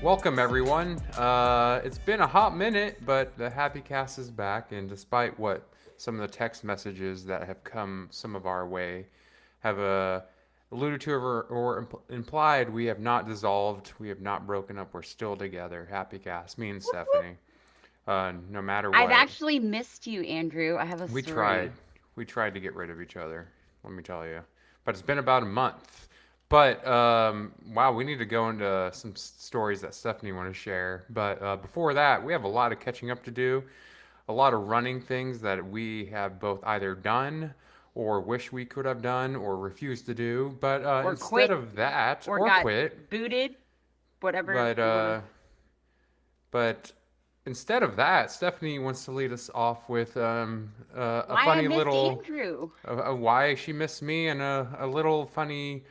Welcome, everyone. It's been a hot minute, but the HappyCast is back, and despite what some of the text messages that have come some of our way have alluded to or implied, we have not dissolved, we have not broken up, we're still together. HappyCast, me and Whoop, whoop. Stephanie. No matter I've what, actually missed you, Andrew. I have a we tried. story. We tried to get rid of each other, let me tell you. But it's been about a month. But wow, we need to go into some stories that Stephanie want to share. But before that, we have a lot of catching up to do, a lot of running things that we have both either done or wish we could have done or refused to do. But Or instead quit, of that, or or got quit, booted, whatever but you want to. uh, but instead of that, Stephanie wants to lead us off with a Why I funny missed little Andrew. why she missed me and a little funny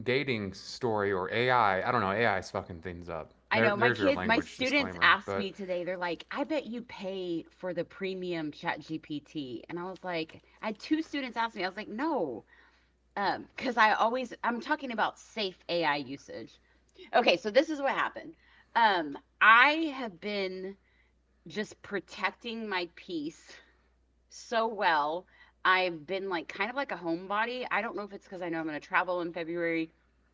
dating story or AI. I don't know. AI is fucking things up. I know There's your my language students disclaimer. asked But me today, they're like, I bet you pay for the premium chat GPT. And I was like, I had two students ask me, I was like, no. Because I'm talking about safe AI usage. Okay, so this is what happened. I have been just protecting my peace so well. I've been like kind of like a homebody. I don't know if it's because I know I'm going to travel in February.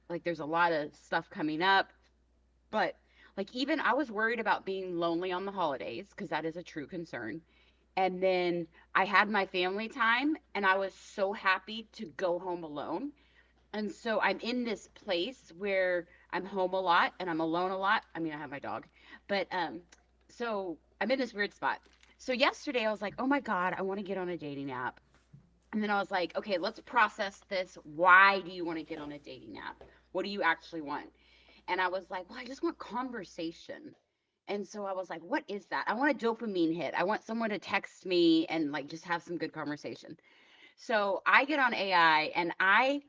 Like there's a lot of stuff coming up, but like even I was worried about being lonely on the holidays because that is a true concern. And then I had my family time and I was so happy to go home alone. And so I'm in this place where I'm home a lot and I'm alone a lot. I mean, I have my dog, but so I'm in this weird spot. So yesterday I was like, oh my God, I want to get on a dating app. And then I was like, okay, let's process this. Why do you want to get on a dating app? What do you actually want? And I was like, well, I just want conversation. And so I was like, what is that? I want a dopamine hit. I want someone to text me and like just have some good conversation. So I get on AI and I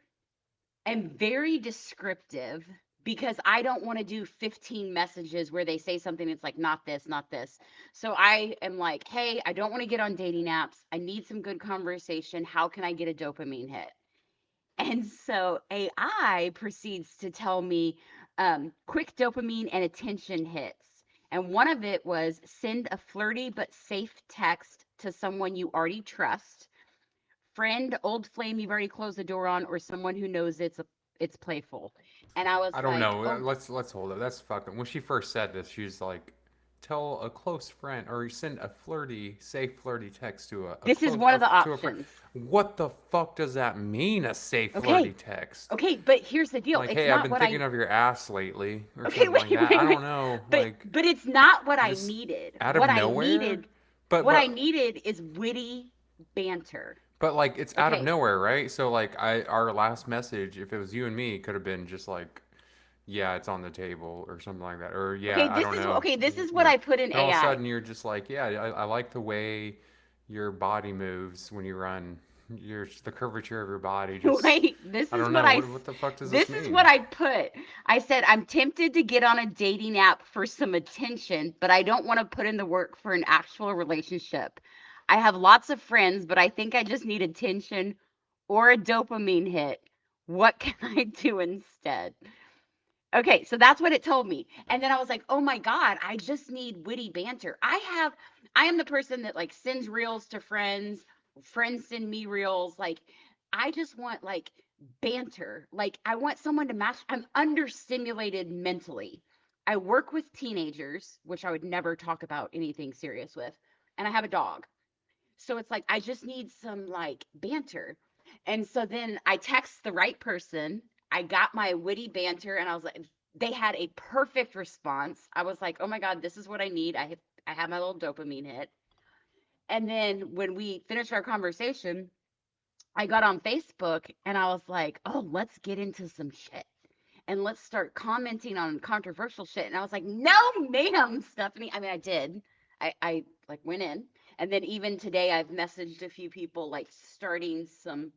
am very descriptive because I don't want to do 15 messages where they say something it's like not this, not this. So I am like, "Hey, I don't want to get on dating apps. I need some good conversation. How can I get a dopamine hit?" And so AI proceeds to tell me quick dopamine and attention hits. And one of it was send a flirty but safe text to someone you already trust, friend, old flame you've already closed the door on, or someone who knows it's playful. And I was I don't like, know. oh, Let's hold it. That's fucking. When she first said this, she was like, "Tell a close friend or send a flirty, safe flirty text to a this is close one of the to a friend." options. What the fuck does that mean? A safe flirty Okay, text? okay, but here's the deal. Like, It's hey, I've not been what I thinking of your ass lately, or okay, something wait, like that. I wait, wait. don't know. But Like, but it's not what I just needed. out of nowhere. But What I but needed is witty banter. but like, it's out of Okay. nowhere, right? So like, our last message, if it was you and me, could have been just like, yeah, it's on the table or something like that, or Okay, yeah, I don't know. this is what Yeah. I put in But all of a AI. sudden, you're just like, yeah, I like the way your body moves when you run. The curvature of your body just. Wait, I don't know. What the fuck does this this is what mean? I put. I said I'm tempted to get on a dating app for some attention, but I don't want to put in the work for an actual relationship. I have lots of friends, but I think I just need attention or a dopamine hit. What can I do instead? Okay, so that's what it told me. And then I was like, "Oh my god, I just need witty banter." I am the person that like sends reels to friends, friends send me reels, like I just want like banter. Like I want someone to match. I'm understimulated mentally. I work with teenagers, which I would never talk about anything serious with, and I have a dog. So it's like I just need some like banter. And so then I text the right person. I got my witty banter and I was like they had a perfect response. I was like, "Oh my god, this is what I need. I have my little dopamine hit." And then when we finished our conversation, I got on Facebook and I was like, "Oh, let's get into some shit." And let's start commenting on controversial shit. And I was like, no, ma'am, Stephanie. I mean, I did. I like went in. And then even today, I've messaged a few people like starting some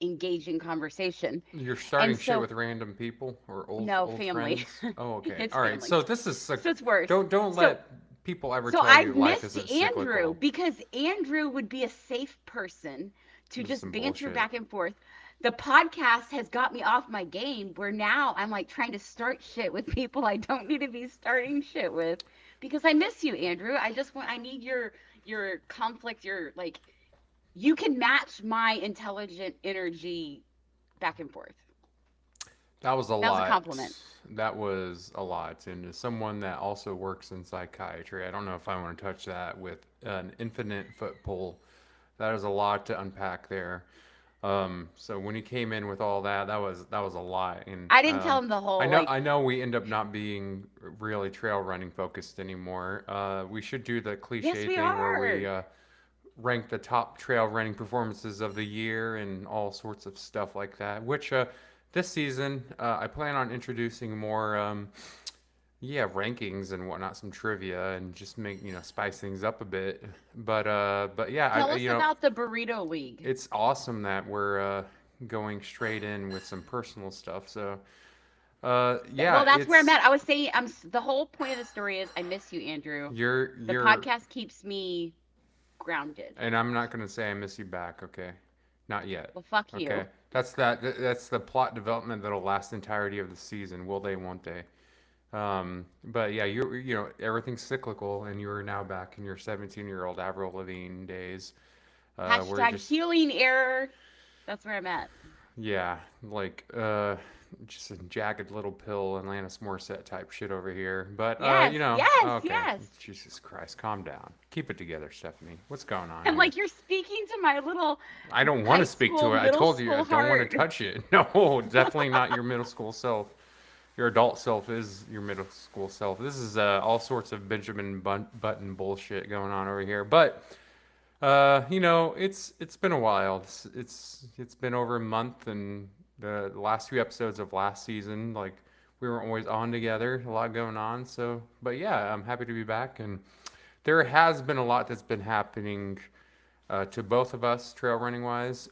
engaging conversation. You're And starting shit so, with random people or no, old family. friends. Oh, okay. It's All right. family. So this is So it's worse. don't So, let people ever so tell I you life missed isn't Andrew cyclical. because Andrew would be a safe person to This is just some banter bullshit. back and forth. The podcast has got me off my game where now I'm like trying to start shit with people I don't need to be starting shit with because I miss you, Andrew. I need your conflict, your like you can match my intelligent energy back and forth. That was a That was a lot. compliment. That was a lot. And as someone that also works in psychiatry, I don't know if I want to touch that with an infinite foot pull. That is a lot to unpack there. So when he came in with all that, that was a lot. And I didn't tell him the whole I like know we end up not being really trail running focused anymore. We should do the yes cliche we thing where are. we rank the top trail running performances of the year and all sorts of stuff like that. Which this season I plan on introducing more. Yeah, rankings and whatnot, some trivia, and just make spice things up a bit. But yeah, Tell us you know, about the Burrito League. it's awesome that we're going straight in with some personal stuff. So Well, yeah, that's where I'm it's at. I was saying the whole point of the story is I miss you, Andrew. The you're, podcast keeps me grounded. and I'm not gonna say I miss you back. Okay, not yet. Well, fuck Okay, you. that's the plot development that'll last the entirety of the season. Will they? Won't they? But yeah, everything's cyclical, and you are now back in your 17-year-old Avril Lavigne days. We're Hashtag just healing error. That's where I'm at. yeah, like just a jagged little pill, Alanis Morissette type shit over here. But Yes, yes, okay, yes. Jesus Christ, calm down, keep it together, Stephanie. What's going on I'm here? like, you're speaking to my little I don't want high to speak school, to it. I middle told you I school don't want to heart. touch it. No, definitely not your middle school self. Your adult self is your middle school self. This is all sorts of Benjamin Button bullshit going on over here. But it's been a while. It's been over a month, and the last few episodes of last season, like we weren't always on together. A lot going on. So, but yeah, I'm happy to be back, and there has been a lot that's been happening to both of us, trail running wise.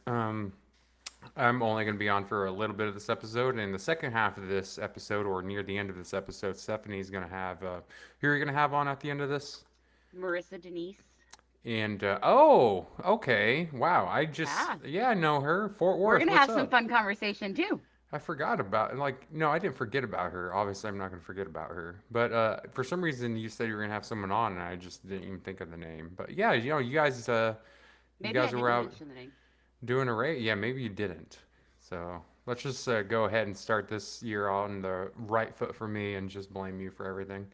I'm only going to be on for a little bit of this episode. And in the second half of this episode, or near the end of this episode, Stephanie's going to have. Who are you going to have on at the end of this? Marissa Denise. And oh, okay, wow. Yeah. Yeah, I know her. Fort We're Worth. gonna What's have some up? fun conversation too. I forgot about like no, I didn't forget about her. Obviously, I'm not going to forget about her. But for some reason, you said you were going to have someone on, and I just didn't even think of the name. But yeah, you Maybe I guys were didn't out mention the name. doing a race? Yeah, maybe you didn't. So let's just go ahead and start this year on the right foot for me and just blame you for everything.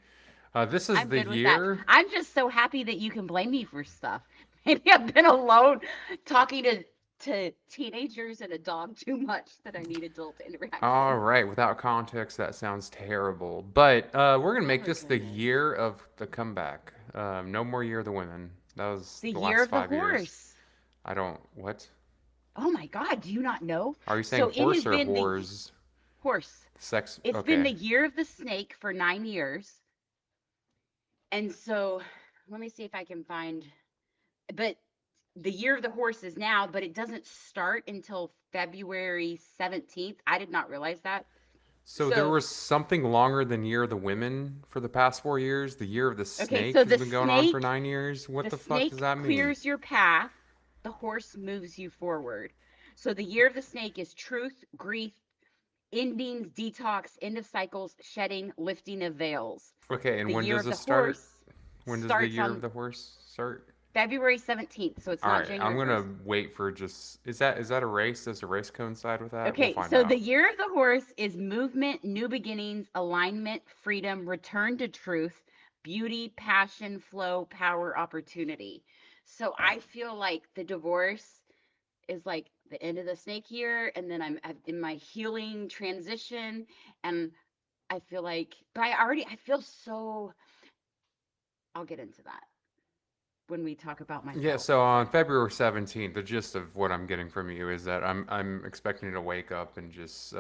This is I'm the good with that. year. I'm just so happy that you can blame me for stuff. Maybe I've been alone talking to teenagers and a dog too much that I need adult All interaction. right, without context, that sounds terrible. But we're going to Oh make my this the goodness. year of the comeback. No more year of the women. That was The the year last of the 5 years. horse. I don't. What? Oh my God, do you not know? Are you saying So it has horse or been the whores? horse. Sex? It's been Okay. the year of the snake for 9 years. And so let me see if I can find, but the year of the horse is now, but it doesn't start until February 17th. I did not realize that. So there So, was something longer than Year of the Women for the past 4 years. The Year of the okay, Snake so has been going on for 9 years. What the the fuck does snake that mean? clears your path, the horse moves you forward. So the year of the snake is truth, grief, endings, detox, end of cycles, shedding, lifting of veils. Okay, and The when year does of the this start? horse When does the starts Year of on the Horse start? February 17th, so it's All not right, I'm January gonna 1st. wait for just. Is that a race? Does a race coincide with that? We'll Okay, find so the out. year of the horse is movement, new beginnings, alignment, freedom, return to truth, beauty, passion, flow, power, opportunity. So I feel like the divorce is like the end of the snake year, and then I'm in my healing transition, and I feel like, but I feel so. I'll get into that when we talk about Yeah, myself. so on February 17th, the gist of what I'm getting from you is that I'm expecting to wake up and just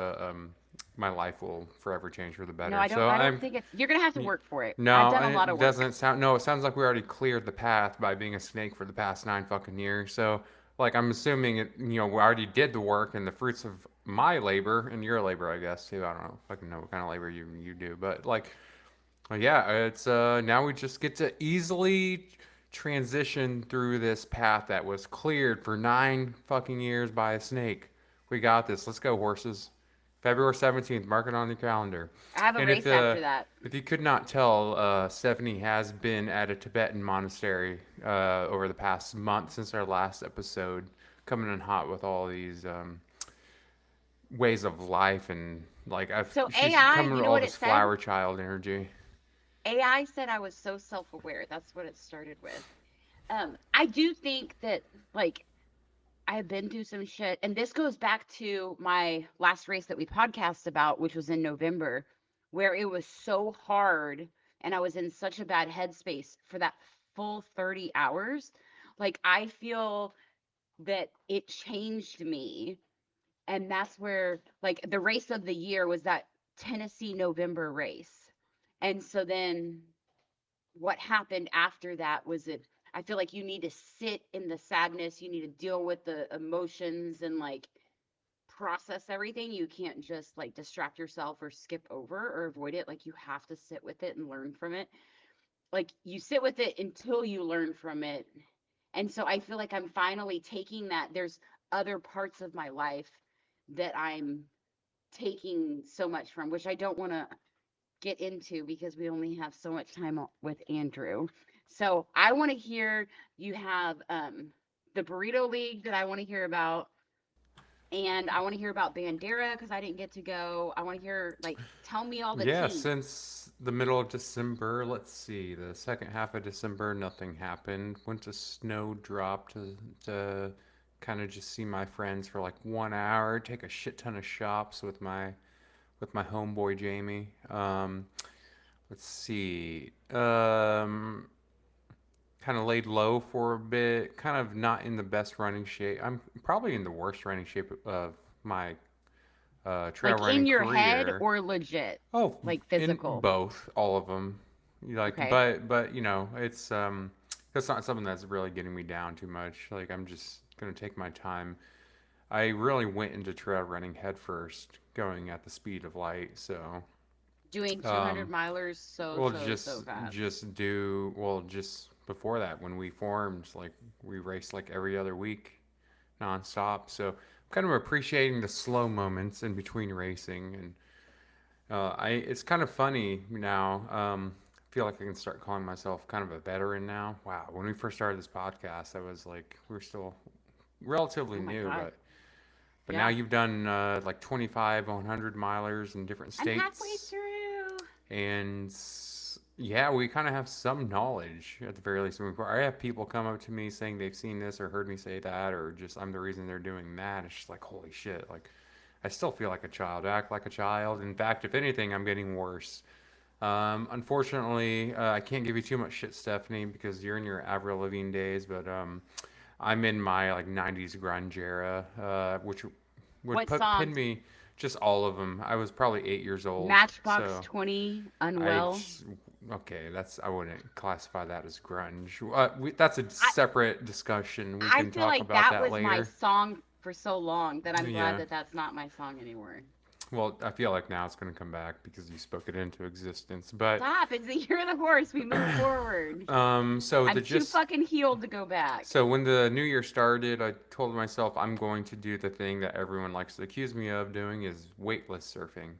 my life will forever change for the No, better. I don't. So I don't I'm think it's. You're gonna have to y- work for it. I've no, done a and lot of it work. doesn't sound. No, it sounds like we already cleared the path by being a snake for the past 9 fucking years. So like I'm assuming it. We already did the work and the fruits of my labor and your labor, I guess too. I don't know, fucking know what kind of labor you do, but like yeah, it's now we just get to easily transition through this path that was cleared for 9 fucking years by a snake. We got this. Let's go, horses. February 17th. Mark it on your calendar. I have a And race after that. if you could not tell, Stephanie has been at a Tibetan monastery over the past month since our last episode, coming in hot with all these ways of life and like So she's AI, coming you with know all what it this said? flower child energy. AI said I was so self-aware. That's what it started with. I do think that like I've been through some shit, and this goes back to my last race that we podcast about, which was in November, where it was so hard and I was in such a bad headspace for that full 30 hours. Like I feel that it changed me, and that's where like the race of the year was that Tennessee November race. And so then what happened after that was it I feel like you need to sit in the sadness, you need to deal with the emotions and like process everything. You can't just like distract yourself or skip over or avoid it. Like you have to sit with it and learn from it. Like you sit with it until you learn from it. And so I feel like I'm finally taking that. There's other parts of my life that I'm taking so much from, which I don't want to get into because we only have so much time with Andrew. So I want to hear you have the Burrito League that I want to hear about, and I want to hear about Bandera because I didn't get to go. I want to hear like tell me all the Yeah, tea. since the middle of December, let's see, the second half of December, nothing happened. Went to Snowdrop to kind of just see my friends for like 1 hour, take a shit ton of shops with my homeboy Jamie. Let's see. Kind of laid low for a bit. Kind of not in the best running shape. I'm probably in the worst running shape of my trail Like in running your head career. or legit, Oh, like in physical. both, all of them. Like, Okay. but you know, it's that's not something that's really getting me down too much. Like, I'm just gonna take my time. I really went into trail running head first, going at the speed of light. So, Doing 200 um, milers so, well, so, so fast. just before that when we formed, like we raced like every other week, nonstop. So, I'm kind of appreciating the slow moments in between racing, and it's kind of funny now. I feel like I can start calling myself kind of a veteran now. Wow, when we first started this podcast, I was like, we are still relatively Oh my new, God. but now Yeah. you've done like 25, 100 milers in different I'm halfway states, through. and yeah, we kind of have some knowledge at the very least. I have people come up to me saying they've seen this or heard me say that, or just I'm the reason they're doing that. It's just like holy shit, like I still feel like a child, act like a child. In fact, if anything, I'm getting worse. Unfortunately, I can't give you too much shit, Stephanie, because you're in your Avril Lavigne days. But I'm in my like '90s grunge era, which would What pin songs? me just all of them. I was probably 8 years old, Matchbox so 20, I Unwell. okay. That's I wouldn't classify that as grunge. That's a I separate discussion. We I can feel talk like about that that was my later. song for so long that I'm glad Yeah. that that's not my song anymore. Well, I feel like now it's going to come back because you spoke it into existence. But Stop! It's the year of the horse. We move forward. so the I'm too just fucking healed to go back. so when the new year started, I told myself I'm going to do the thing that everyone likes to accuse me of doing is weightless surfing.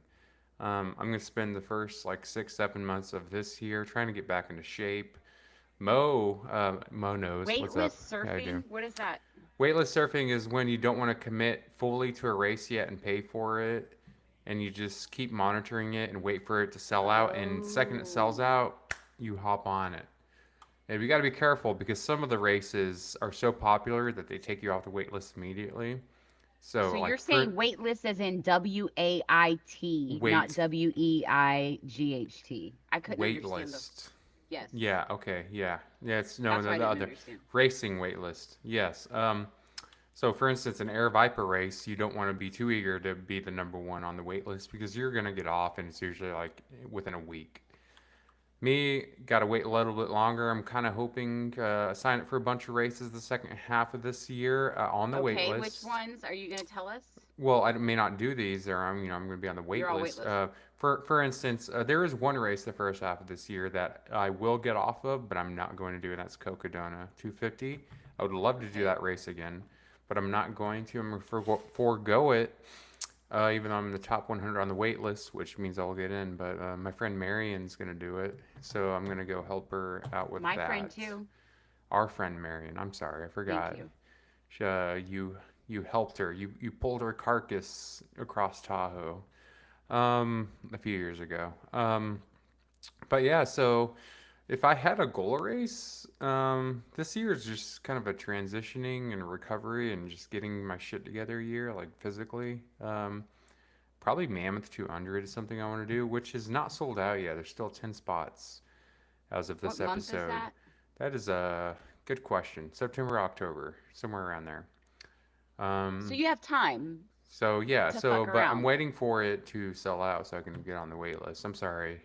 I'm going to spend the first like 6, 7 months of this year trying to get back into shape. Mo knows what's Weightless up. How you doing? surfing? What is that? Weightless surfing is when you don't want to commit fully to a race yet and pay for it, and you just keep monitoring it and wait for it to sell out. And the second it sells Oh. out, you hop on it. And we got to be careful because some of the races are so popular that they take you off the wait list immediately. So So, you're like, for saying weightless as in WAIT, not wait, WEIGHT. I couldn't wait understand the. list. Yes, Yeah, okay, yeah. Yeah, it's no, that's what I the didn't other understand. racing wait list. Yes. So, for instance, an Air Viper race, you don't want to be too eager to be the number one on the wait list because you're going to get off, and it's usually like within a week. Me, got to wait a little bit longer. I'm kind of hoping sign up for a bunch of races the second half of this year on the wait Okay, which list. ones are you going to tell us? Well, I may not do these, or I'm going to be on the You're wait all list. waitlist. For instance, there is one race the first half of this year that I will get off of, but I'm not going to do, and that's Cocodona 250. I would love to do Okay. that race again, but I'm not going to. I'm going to forego it, even though I'm in the top 100 on the wait list, which means I'll get in. But my friend Marion's going to do it, so I'm going to go help her out with My friend that. too. Our friend Marion. I'm sorry, I Thank forgot. you. You helped her. You pulled her carcass across Tahoe a few years ago. But yeah, so if I had a goal race, this year is just kind of a transitioning and recovery and just getting my shit together year, like physically. Probably Mammoth 200 is something I want to do, which is not sold out yet. There's still 10 spots as of What this month is episode. that? That is a good question. September, October, somewhere around there. So Um, you have time so yeah, to fuck but I'm around. waiting for it to sell out so I can get on the wait list. I'm sorry,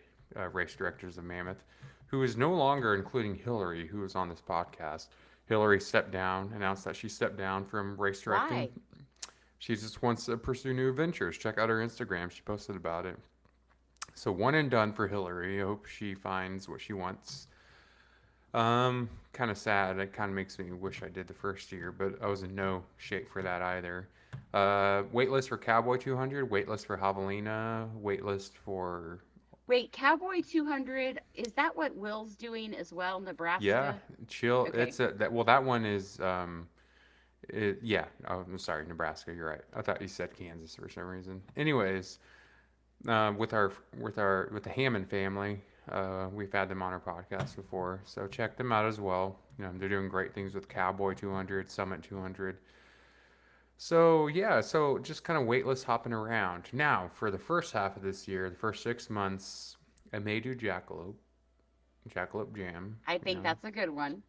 race directors of Mammoth, who is no longer including Hillary, who was on this podcast. Hillary stepped down, announced that she stepped down from race directing. Why? She just wants to pursue new adventures. Check out her Instagram. She posted about it. So one and done for Hillary. I hope she finds what she wants. Kind of sad. It kind of makes me wish I did the first year, but I was in no shape for that either. Waitlist for Cowboy 200, waitlist for Javelina, waitlist for Wait, Cowboy 200, is that what Will's doing as well, yeah, Nebraska? chill. Okay. It's a that well that one is yeah. Oh, I'm sorry, Nebraska. You're right. I thought you said Kansas for some reason. Anyways, with the Hammond family. We've had them on our podcast before, so check them out as well. They're doing great things with Cowboy 200, Summit 200. So yeah, so just kind of waitlist hopping around. Now for the first half of this year, the first 6 months, I may do Jackalope Jam. I think that's a good one,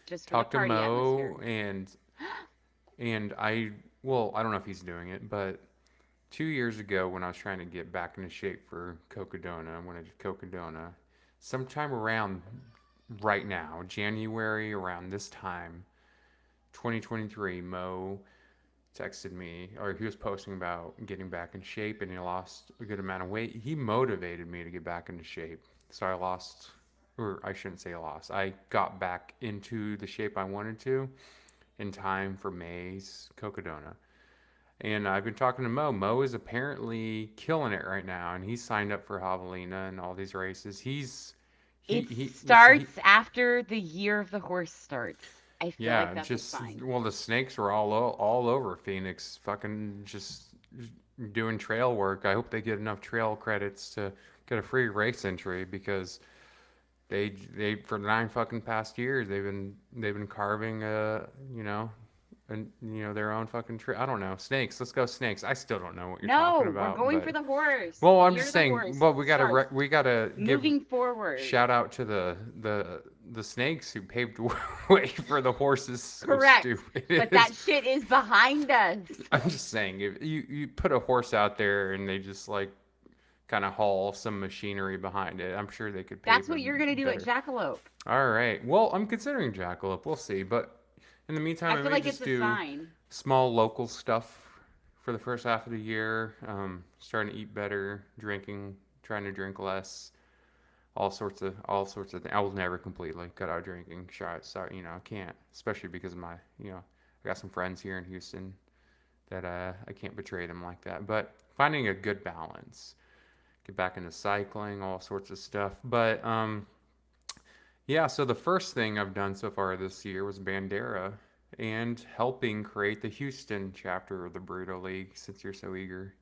just for the Talk to party Mo atmosphere. and I don't know if he's doing it, but 2 years ago when I was trying to get back into shape for Cocodona, when I did Cocodona, sometime around right now, January around this time, 2023, Mo texted me, or he was posting about getting back in shape and he lost a good amount of weight. He motivated me to get back into shape. So I lost, or I shouldn't say lost, I got back into the shape I wanted to in time for May's Cocodona. And I've been talking to Mo. Mo is apparently killing it right now, and he's signed up for Javelina and all these races. It He starts after the year of the horse starts. I feel like yeah, that's a just sign. well, the snakes were all over Phoenix, fucking just doing trail work. I hope they get enough trail credits to get a free race entry because they for 9 fucking past years they've been carving and their own fucking tree. I don't know, snakes. Let's go snakes. I still don't know what you're talking No, we're about, going for but the horse. well, The I'm year just of the saying. horse Well, starts we gotta give moving forward. shout out to the snakes who paved way for the horses. So Correct. stupid But it that is. shit is behind us. I'm just saying, if you put a horse out there and they just like kind of haul some machinery behind it, I'm sure they could That's pave what a you're going to do at better. Jackalope. All right. Well, I'm considering jackalope. We'll see. But in the I meantime, I feel may like it's just a do sign. small local stuff for the first half of the year. Starting to eat better, trying to drink less, all sorts of things. I will never completely cut out drinking. Shots, so, I can't, especially because of I got some friends here in Houston that I can't betray them like that. But finding a good balance, get back into cycling, all sorts of stuff. But yeah, so the first thing I've done so far this year was Bandera and helping create the Houston chapter of the Burrito League since you're so eager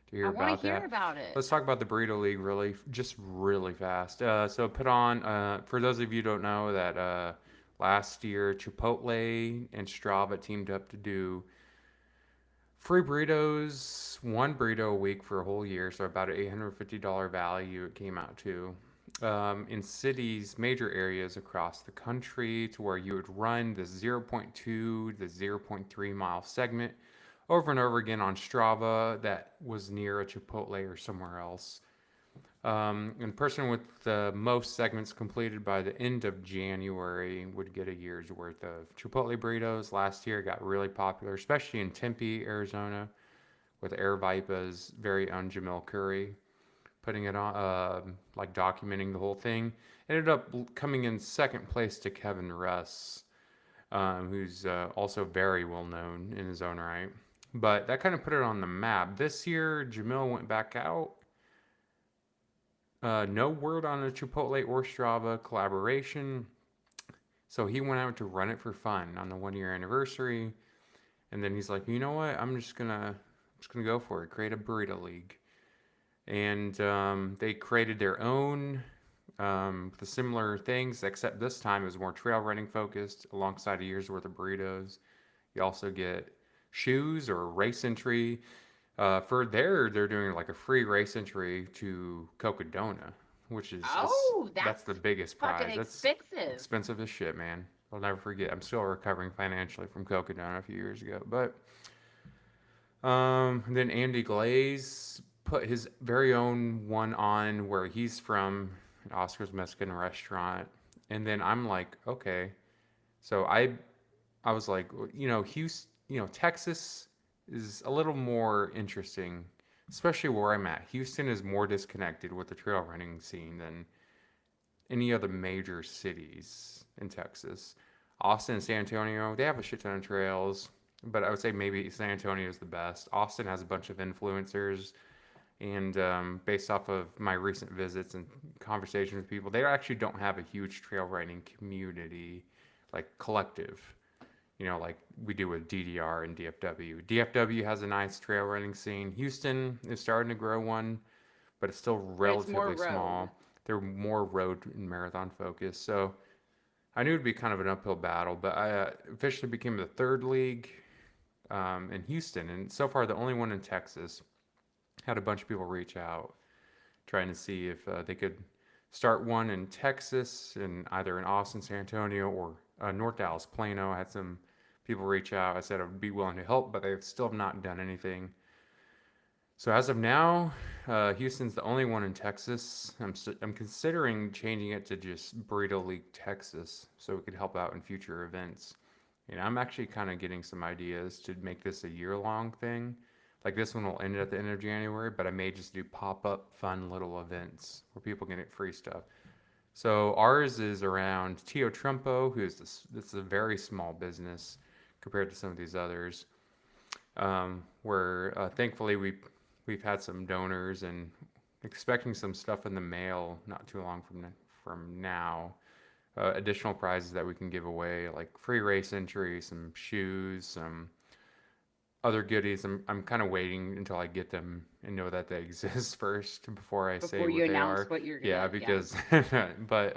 to hear I want to about hear that. about it. Let's talk about the Burrito League really fast. So put on, for those of you who don't know, that last year Chipotle and Strava teamed up to do free burritos, one burrito a week for a whole year, so about an $850 value it came out to. In cities, major areas across the country, to where you would run the zero point 0.2 to zero point 0.3 mile segment over and over again on Strava that was near a Chipotle or somewhere else. And the person with the most segments completed by the end of January would get a year's worth of Chipotle burritos. Last year, it got really popular, especially in Tempe, Arizona, with Air Vipa's very own Jamil Curry putting it on, like documenting the whole thing. Ended up coming in second place to Kevin Russ, who's also very well known in his own right. But that kind of put it on the map. This year, Jamil went back out. No word on a Chipotle or Strava collaboration. So he went out to run it for fun on the 1 year anniversary. And then he's like, you know what? I'm just gonna go for it. Create a burrito league. And they created their own the similar things, except this time it was more trail running focused alongside a year's worth of burritos. You also get shoes or race entry. For they're doing like a free race entry to Cocodona, which is Oh, that's that's the biggest fucking prize. That's expensive. expensive as shit, man. I'll never forget. I'm still recovering financially from Cocodona a few years ago, but then Andy Glaze put his very own one on where he's from, Oscar's Mexican restaurant, and then I'm like, okay, so I was like, Houston, Texas is a little more interesting, especially where I'm at. Houston is more disconnected with the trail running scene than any other major cities in Texas. Austin and San Antonio, they have a shit ton of trails, but I would say maybe San Antonio is the best. Austin has a bunch of influencers, and based off of my recent visits and conversations with people, they actually don't have a huge trail riding community, like collective, like we do with DDR and DFW. DFW has a nice trail running scene. Houston is starting to grow one, but it's still But it's more relatively road. small. They're more road and marathon focused. So I knew it'd be kind of an uphill battle, but I officially became the third league in Houston, and so far the only one in Texas. Had a bunch of people reach out trying to see if they could start one in Texas, and either in Austin, San Antonio, or North Dallas, Plano. I had some people reach out. I said I would be willing to help, but they still have not done anything. So as of now, Houston's the only one in Texas. I'm considering changing it to just Burrito League Texas, so we could help out in future events. And I'm actually kind of getting some ideas to make this a year-long thing. Like this one will end at the end of January, but I may just do pop-up fun little events where people can get free stuff. So ours is around Tio Trumpo, who's this is a very small business compared to some of these others. Where thankfully we've had some donors and expecting some stuff in the mail not too long from now. Additional prizes that we can give away, like free race entry, some shoes, some other goodies. I'm kind of waiting until I get them and know that they exist first before I say Before you what they announce are. what you're Yeah, gonna, yeah. because but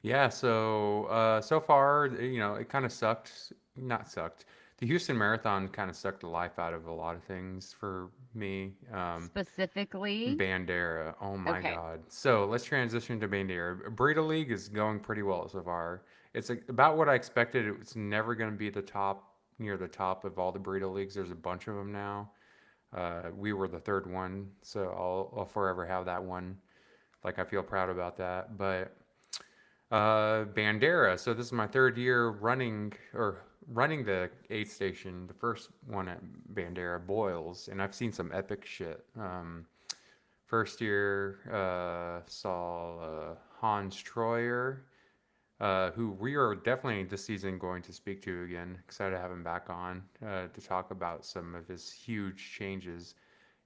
yeah, so so far, it kind of sucked. Not sucked. The Houston Marathon kind of sucked the life out of a lot of things for me. Specifically, Bandera. Oh my okay. God. So let's transition to Bandera. Burrito League is going pretty well so far. It's about what I expected. It's never going to be near the top of all the Burrito Leagues. There's a bunch of them now. We were the third one, so I'll forever have that one. Like I feel proud about that. But Bandera. So this is my third year running the aid station. The first one at Bandera Boils, and I've seen some epic shit. First year saw Hans Troyer, who we are definitely this season going to speak to again. Excited to have him back on to talk about some of his huge changes.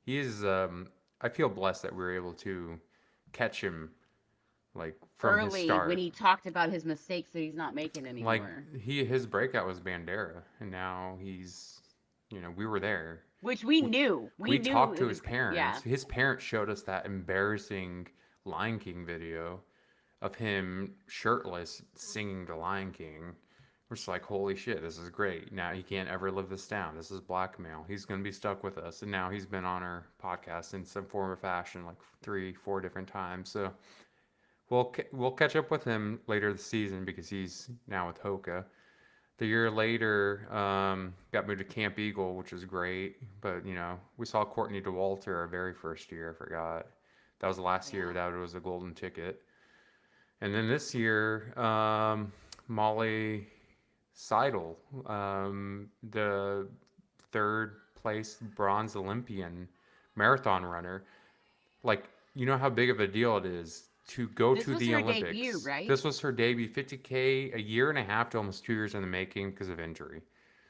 He is. I feel blessed that we were able to catch him like from his Early when start. he talked about his mistakes that he's not making Like anymore, his breakout was Bandera, and now we were there. which we We, knew. We we knew talked it to was, his parents. yeah. His parents showed us that embarrassing Lion King video of him shirtless singing the Lion King. We're just like, holy shit, this is great. Now he can't ever live this down. This is blackmail. He's gonna be stuck with us. And now he's been on our podcast in some form or fashion, like 3, 4 different times. So we'll catch up with him later this season because he's now with Hoka. The year later, got moved to Camp Eagle, which was great. But we saw Courtney DeWalter our very first year. I forgot. That was the last year Yeah. that it was a golden ticket. And then this year, Molly Seidel, the third place bronze Olympian marathon runner. Like, you know how big of a deal it is to go This to was the her debut, Olympics. right? This was her debut, 50K, a year and a half to almost 2 years in the making because of injury.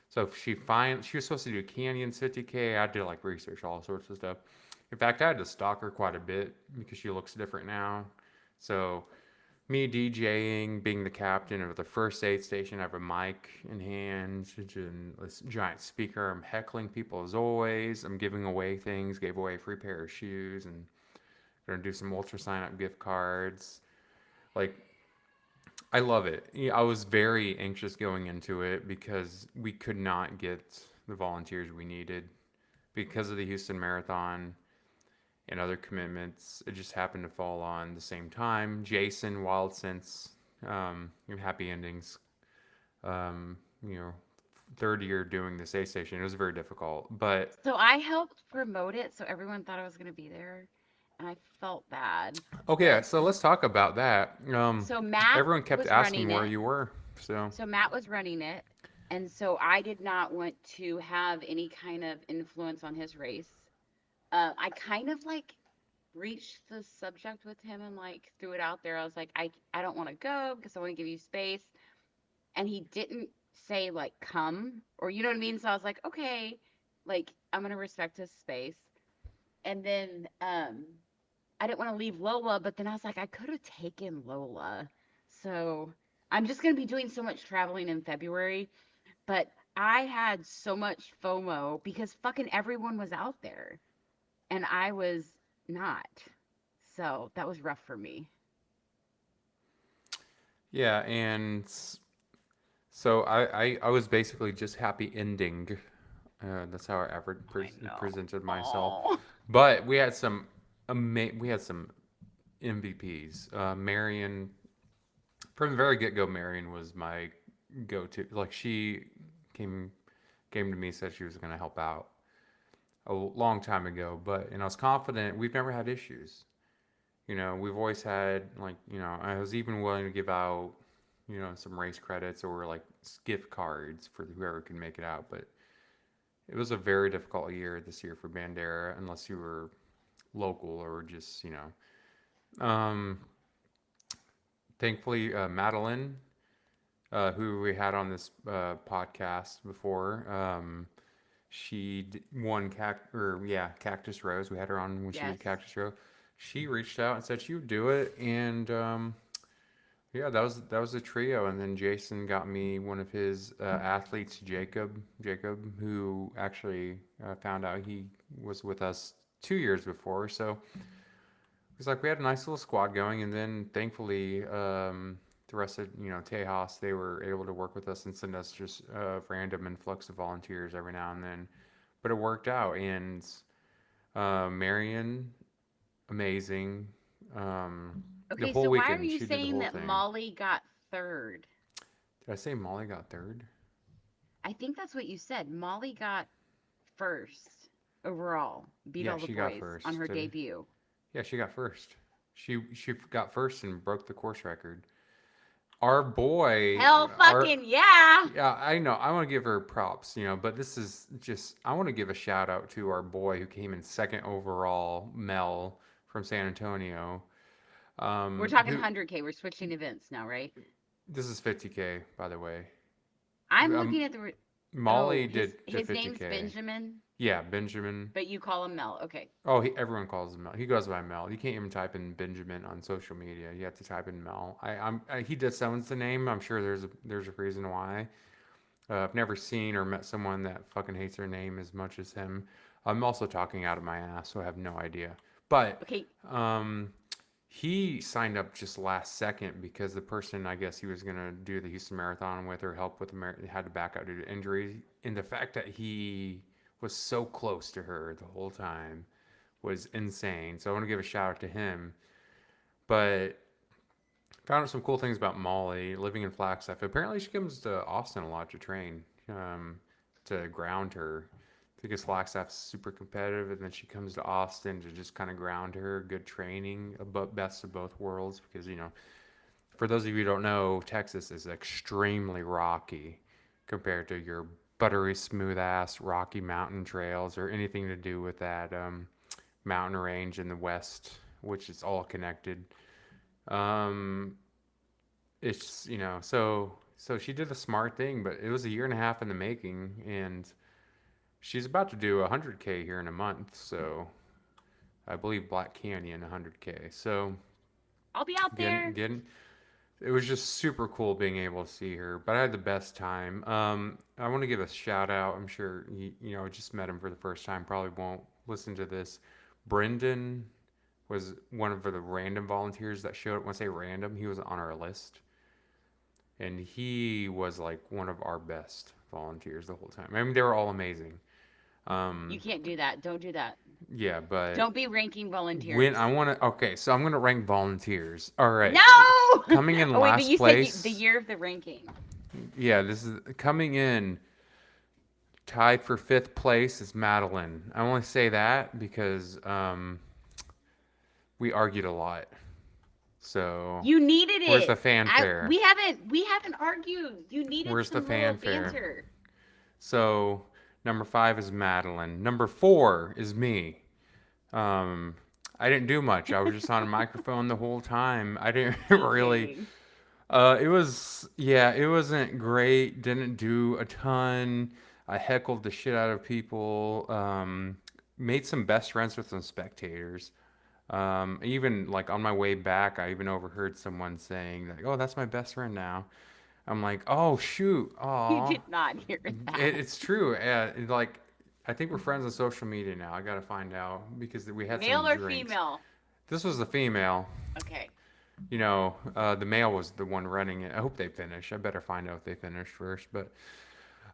So she was supposed to do Canyons 50K. I did like research, all sorts of stuff. In fact, I had to stalk her quite a bit because she looks different now. So me DJing, being the captain of the first aid station, I have a mic in hand, and this giant speaker. I'm heckling people as always. I'm giving away things, gave away a free pair of shoes, and gonna do some ultra sign up gift cards. Like, I love it. Yeah, I was very anxious going into it because we could not get the volunteers we needed because of the Houston Marathon and other commitments. It just happened to fall on the same time. Jason, Wild Sense, Happy Endings, um, you know, third year doing this A station. It was very difficult, but So I helped promote it, so everyone thought I was going to be there, and I felt bad. okay. But So let's talk about that. so Matt Everyone kept was asking running where it. you were. So So Matt was running it, and so I did not want to have any kind of influence on his race. I kind of like breached the subject with him and like threw it out there. I was like, I don't want to go because I want to give you space. And he didn't say like come or you know what I mean? So I was like, okay, like I'm gonna respect his space. And then I didn't want to leave Lola, but then I was like, I could have taken Lola. So I'm just gonna be doing so much traveling in February, but I had so much FOMO because fucking everyone was out there and I was not. So that was rough for me. yeah, and so I was basically just happy ending. That's how I ever I know. presented myself. Oh. But we had some MVPs. Marion, from the very get go, Marion was my go to. Like, she came came to me, said she was going to help out a long time ago. But and I was confident. We've never had issues. We've always had, like, I was even willing to give out, some race credits or like gift cards for whoever can make it out. But it was a very difficult year this year for Bandera, unless you were local or just, Um, thankfully, Madeline, who we had on this podcast before, won Cactus Rose. We had her on when she Yes. did Cactus Rose. She reached out and said she would do it, and yeah, that was a trio. And then Jason got me one of his athletes, Jacob, who actually found out he was with us 2 years before. So it's like we had a nice little squad going, and then thankfully the rest of Tejas, they were able to work with us and send us just a random influx of volunteers every now and then. But it worked out, and Marion, amazing. The Okay, whole so why are weekend you she did the saying whole that thing. Molly got third? Did I say Molly got third? I think that's what you said. Molly got first overall, beat Yeah, all the she got boys on first. her debut. Yeah, she got first. She got first and broke the course record. Our boy, Hell our fucking yeah! Yeah, I know. I want to give her props, but this is just, I want to give a shout out to our boy who came in second overall, Mel from San Antonio. We're talking Who 100K. We're switching events now, right? This is 50K, by the way. I'm Um, looking at Molly oh, did the his name's 50K. Benjamin, Yeah, Benjamin. but you call him Mel. Okay. Oh, everyone calls him Mel. He goes by Mel. You can't even type in Benjamin on social media. You have to type in Mel. He just owns the name. I'm sure there's a reason why. I've never seen or met someone that fucking hates their name as much as him. I'm also talking out of my ass, so I have no idea. But Okay. um, he signed up just last second because the person I guess he was gonna do the Houston Marathon with or help with had to back out due to injury. And the fact that he was so close to her the whole time was insane. So I want to give a shout out to him. But found out some cool things about Molly living in Flagstaff. Apparently, she comes to Austin a lot to train, to ground her. because Flagstaff's super competitive, and then she comes to Austin to just kind of ground her, good training, but best of both worlds. Because for those of you who don't know, Texas is extremely rocky compared to your buttery smooth ass Rocky Mountain trails or anything to do with that mountain range in the west, which is all connected. Um, it's so she did a smart thing, but it was a year and a half in the making, and she's about to do 100K here in a month. So I believe Black Canyon 100K. So I'll be out getting there. getting it was just super cool being able to see her. But I had the best time. I want to give a shout out. I'm sure I just met him for the first time. Probably won't listen to this. Brendan was one of the random volunteers that showed up. When I say random, he was on our list, and he was like one of our best volunteers the whole time. I mean, they were all amazing. You Um, can't do that. Don't do that. yeah, but Don't be ranking when volunteers. I want to, okay, so I'm gonna rank volunteers. All right, No! coming in Oh wait, but last you said the place. year of the ranking. Yeah, this is coming in tied for fifth place is Madeline. I only say that because we argued a lot. So You needed where's the it. fanfare? We haven't argued. You needed Where's the some little fanfare? banter. So number 5 is Madeline. Number 4 is me. Um, I didn't do much. I was just on a microphone the whole time. I didn't really. Teaching. It wasn't great. Didn't do a ton. I heckled the shit out of people. Made some best friends with some spectators. Even like on my way back, I even overheard someone saying like, "Oh, that's my best friend now." I'm like, "Oh shoot, You aw." did not hear that. It's true. Like, I think we're friends on social media now. I gotta find out because we had some Male or drinks. female? This was the female. Okay. The male was the one running it. I hope they finish. I better find out if they finish first. But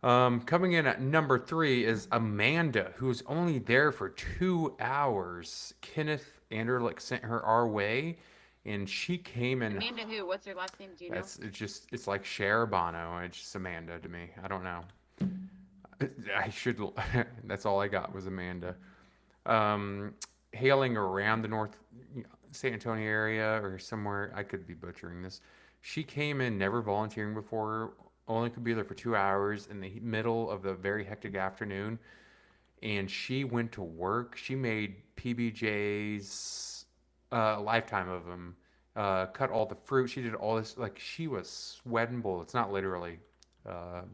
coming in at number 3 is Amanda, who's only there for 2 hours. Kenneth Anderlick sent her our way, and she came in. Amanda who? What's her last name? Do you know? It's like Cher Bono. It's just Amanda to me. I don't know. I should. That's all I got was Amanda. Um, Hailing around the North San Antonio area or somewhere. I could be butchering this. She came in never volunteering before. Only could be there for 2 hours in the middle of the very hectic afternoon, and she went to work. She made PBJs, a lifetime of them. Cut all the fruit. She did all this. Like she was sweating bullets. Not literally,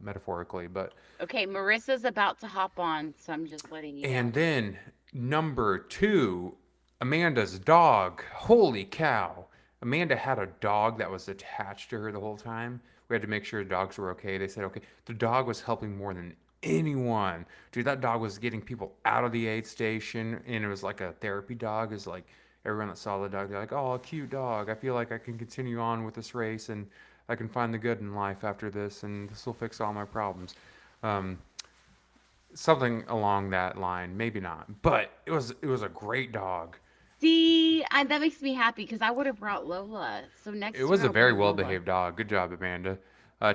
metaphorically, but. Okay, Marissa's about to hop on, so I'm just letting you And know. then number 2, Amanda's dog. Holy cow. Amanda had a dog that was attached to her the whole time. We had to make sure the dogs were okay. They said, okay, the dog was helping more than anyone. Dude, that dog was getting people out of the aid station, and it was like a therapy dog. Is like everyone that saw the dog, they're like, oh, a cute dog. I feel like I can continue on with this race, and I can find the good in life after this, and this will fix all my problems. Um, Something along that line, maybe not, but it was a great dog. See, that makes me happy because I would have brought Lola. So It next was year a I'll very bring well Lola. behaved dog. Good job, Amanda.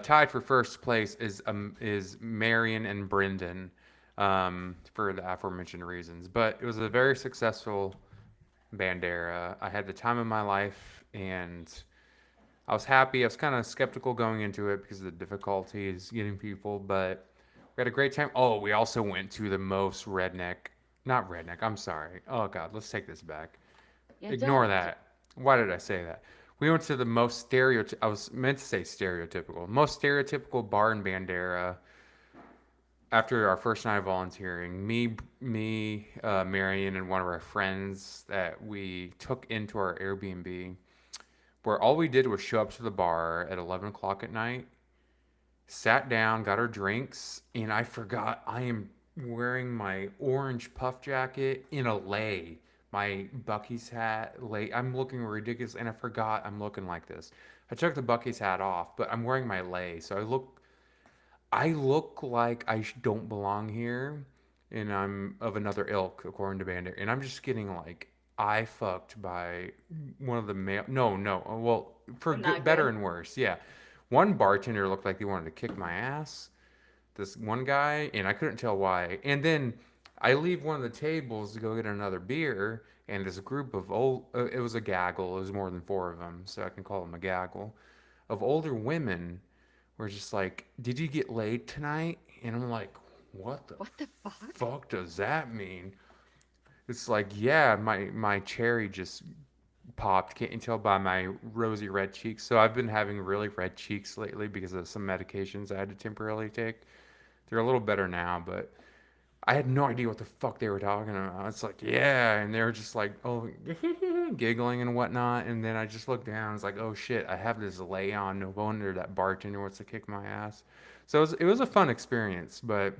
Tied for first place is Marion and Brendan, for the aforementioned reasons. But it was a very successful Bandera. I had the time of my life, and I was happy. I was kind of skeptical going into it because of the difficulties getting people, but we had a great time. Oh, we also went to the most redneck, not redneck. I'm sorry. Oh God, let's take this back. Yeah, Ignore don't. that. Why did I say that? We went to the most I was meant to say stereotypical. Most stereotypical bar in Bandera. After our first night of volunteering, Marion, and one of our friends that we took into our Airbnb, where all we did was show up to the bar at 11 o'clock at night, sat down, got our drinks, and I forgot I am wearing my orange puff jacket in a lei. My Bucky's hat, lei. I'm looking ridiculous, and I forgot I'm looking like this. I took the Bucky's hat off, but I'm wearing my lei, so I look like don't belong here, and I'm of another ilk, according to Bandit. And I'm just getting like I fucked by one of the male. No, no. Well, for But good, not better good. and worse. Yeah, one bartender looked like he wanted to kick my ass. This one guy, and I couldn't tell why. And then I leave one of the tables to go get another beer, and this group of it was a gaggle, it was more than four of them, so I can call them a gaggle, of older women were just like, "Did you get laid tonight?" And I'm like, "What the What the fuck? fuck does that mean?" It's like, yeah, my cherry just popped. Can't you tell by my rosy red cheeks? So I've been having really red cheeks lately because of some medications I had to temporarily take. They're a little better now, but I had no idea what the fuck they were talking about. It's like, yeah, and they were just like, oh, giggling and whatnot. And then I just looked down. It's like, oh shit, I have this lay on. No wonder that bartender wants to kick my ass. So it was a fun experience, but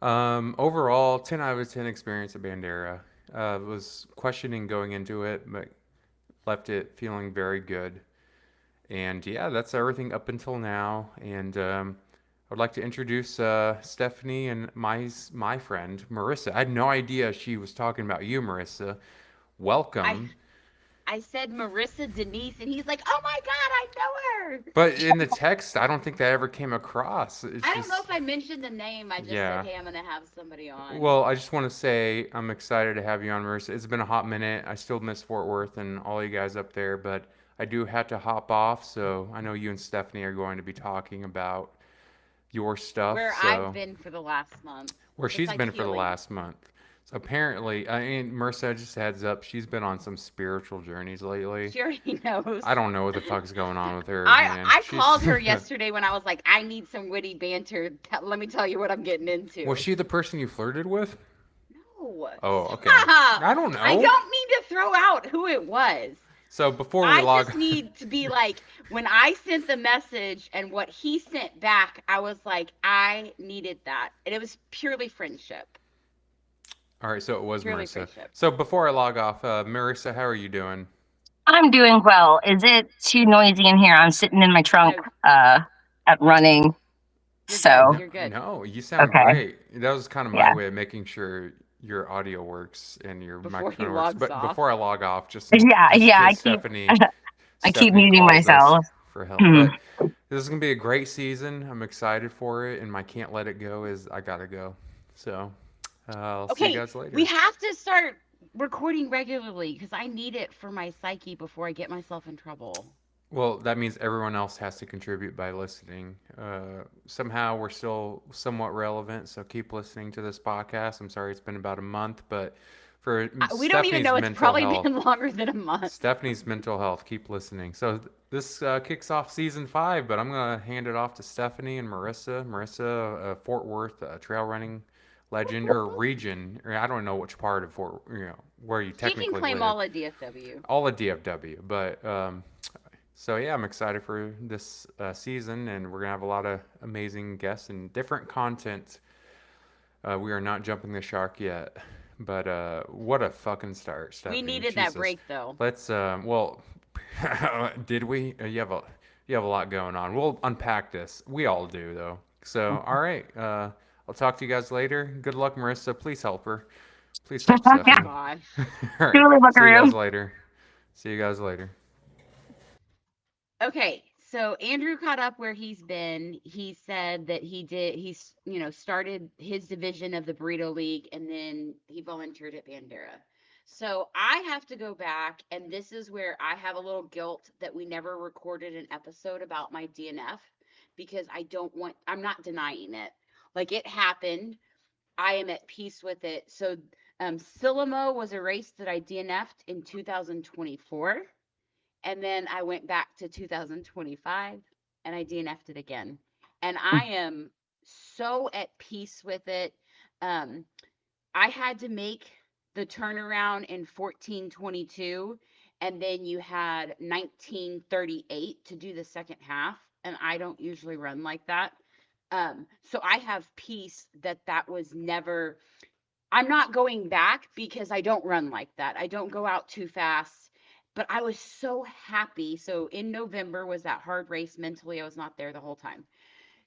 overall, 10 out of 10 experience at Bandera. Was questioning going into it, but left it feeling very good. And yeah, that's everything up until now. And I'd like to introduce Stephanie and my friend Marissa. I had no idea she was talking about you, Marissa. I Welcome. I said Marissa Denise, and he's like, "Oh my God, I know her." But in the text, I don't think that ever came across. It's I don't know just if I mentioned the name. I just said, yeah. "Hey, I'm gonna have somebody on." Well, I just want to say I'm excited to have you on, Marissa. It's been a hot minute. I still miss Fort Worth and all you guys up there, but I do have to hop off. So I know you and Stephanie are going to be talking about your stuff. Where I've So been for the last month. where It's she's like been for the healing. last month. So apparently, I mean, Marissa, just heads up, she's been on some spiritual journeys lately. She already knows. I don't know what the fuck's going on with her, I man. I She's called her yesterday when I was like, "I need some witty banter. Let me tell you what I'm getting was into." she the person you flirted with? No, Oh, okay. stop. I don't I know. don't need to throw out who it was. So before we I log, just need to be like, when I sent the message and what he sent back, I was like, I needed that. And it was purely friendship. all right. So it was Purely Marissa. friendship. So before I log off, Marissa, how are you doing? I'm doing well. Is it too noisy in here? I'm sitting in my trunk No, at running. you're good. So, No, You're good. no, you sound okay. great. That was kind of my Yeah. way of making sure your audio works and your Before he microphone works. logs But off. before I log off, Yeah, just in yeah, case Stephanie I keep Stephanie muting calls us myself. for help. But this is gonna be a great season. I'm excited for it, and my can't let it go is I gotta go. So I'll see you Okay, guys we later. have to start recording regularly because I need it for my psyche before I get myself in trouble. Well, that means everyone else has to contribute by listening. Somehow we're still somewhat relevant, so keep listening to this podcast. I'm sorry it's been about a month, but for We don't even Stephanie's know. It's mental probably health, been longer than a month. keep listening. So this kicks off season 5, but I'm gonna hand it off to Stephanie and Marissa. Marissa, Fort Worth trail running legend or region, or I don't know which part of Fort, where you She can technically claim live. all of DFW. All of DFW, but so yeah, I'm excited for this season, and we're gonna have a lot of amazing guests and different content. We are not jumping the shark yet, but what a fucking start, We Stephanie. needed that Jesus. break though. Let's well, did we? You have a lot going on. We'll unpack this. We all do though. So all right, I'll talk to you guys later. Good luck, Marissa. Please help her. Please help Oh Yeah. Stephanie. gosh. All right. Julie See you guys Buckaroo. later. See you guys later. Okay, so Andrew caught up where he's been. He said that he's, started his division of the Burrito League and then he volunteered at Bandera. So I have to go back, and this is where I have a little guilt that we never recorded an episode about my DNF because I'm not denying it. Like it happened. I am at peace with it. So Silamo was a race that I DNF'd in 2024. And then I went back to 2025 and I DNF'd it again. And I am so at peace with it. Um, I had to make the turnaround in 1422, and then you had 1938 to do the second half. And I don't usually run like that. So I have peace that that was never, I'm not going back because I don't run like that. I don't go out too fast. But I was so happy. So in November was that hard race mentally. I was not there the whole time.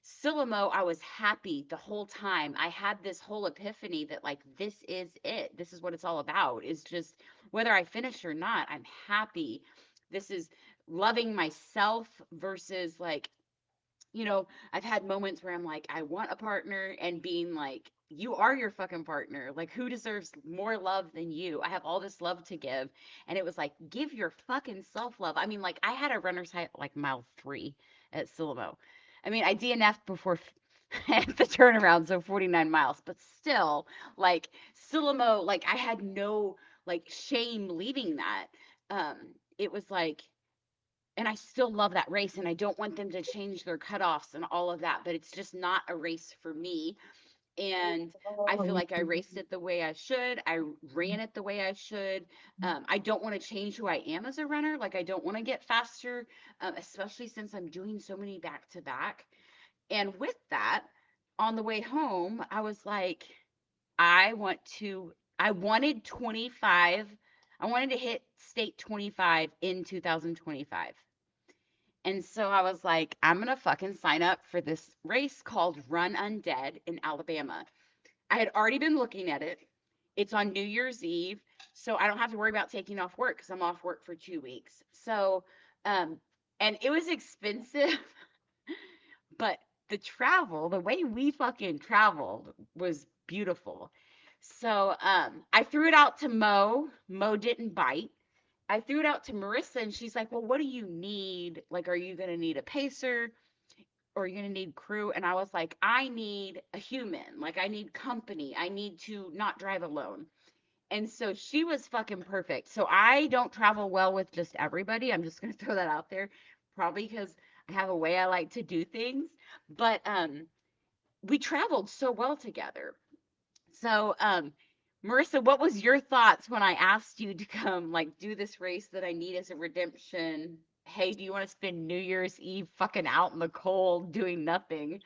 Silamo, I was happy the whole time. I had this whole epiphany that like this is it. This is what it's all about. Is just whether I finish or not, I'm happy. This is loving myself versus like, I've had moments where I'm like, I want a partner and being like you are your fucking partner. Like, who deserves more love than you? I have all this love to give. And it was like, give your fucking self love. I mean, like, I had a runner's high like mile 3 at Silamo. I mean, I DNF'd before at the turnaround, so 49 miles, but still, like, Silamo, like, I had no like shame leaving that. It was like, and I still love that race, and I don't want them to change their cutoffs and all of that, but it's just not a race for me. And I feel like I raced it the way I should. I ran it the way I should. I don't want to change who I am as a runner. Like, I don't want to get faster, especially since I'm doing so many back to back. And with that, on the way home, I was like, I want to, I wanted 25. I wanted to hit state 25 in 2025. And so I was like, I'm going to fucking sign up for this race called Run Undead in Alabama. I had already been looking at it. It's on New Year's Eve, so I don't have to worry about taking off work because I'm off work for 2 weeks. So, um, and it was expensive, but the travel, the way we fucking traveled was beautiful. So, I threw it out to Mo. Mo didn't bite. I threw it out to Marissa, and she's like, "Well, what do you need? Like, are you gonna need a pacer? Or are you gonna need crew?" And I was like, I need a human. Like, I need company. I need to not drive alone. And so she was fucking perfect. So I don't travel well with just everybody. I'm just gonna throw that out there. Probably because I have a way I like to do things. But we traveled so well together. So Marissa, what was your thoughts when I asked you to come like do this race that I need as a redemption? Hey, do you want to spend New Year's Eve fucking out in the cold doing nothing?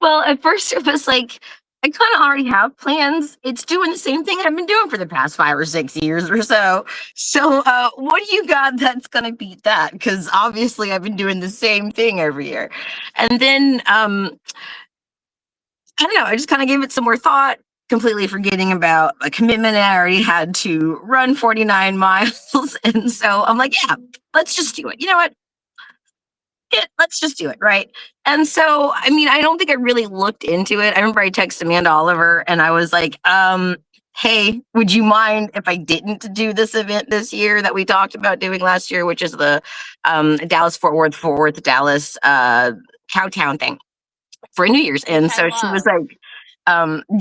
Well, at first it was like, I kind of already have plans. It's doing the same thing I've been doing for the past 5 or 6 years or so. So, what do you got that's gonna beat that? Because obviously I've been doing the same thing every year. And then, I don't know. I just kind of gave it some more thought, completely forgetting about a commitment I already had to run 49 miles. And so I'm like, yeah, let's just do it. You know what? Let's just do it, right? And so, I mean, I don't think I really looked into it. I remember I texted Amanda Oliver and I was like, hey, would you mind if I didn't do this event this year that we talked about doing last year, which is the Dallas Fort Worth Dallas Cowtown thing for New Year's? Which And I so she was love. like,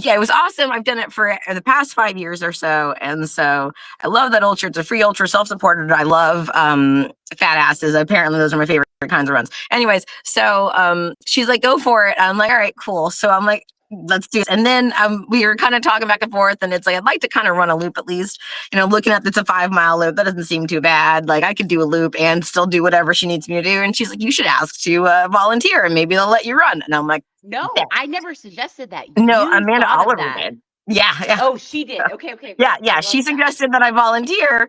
yeah, it was awesome. I've done it for the past 5 years or so. And so I love that ultra. It's a free ultra, self-supported. I love fat asses. Apparently those are my favorite kinds of runs. Anyways, so she's like, go for it. I'm like, all right, cool. So I'm like, let's do it. And then we were kind of talking back and forth, and it's like, I'd like to kind of run a loop at least. Looking at it's a 5 mile loop. That doesn't seem too bad. Like, I could do a loop and still do whatever she needs me to do. And she's like, you should ask to volunteer and maybe they'll let you run. And I'm like, No, I never suggested that. no, You Amanda thought of Oliver that. did. Yeah, yeah, Oh, she did. Okay, okay, okay. yeah, I yeah. She love that. suggested that I volunteer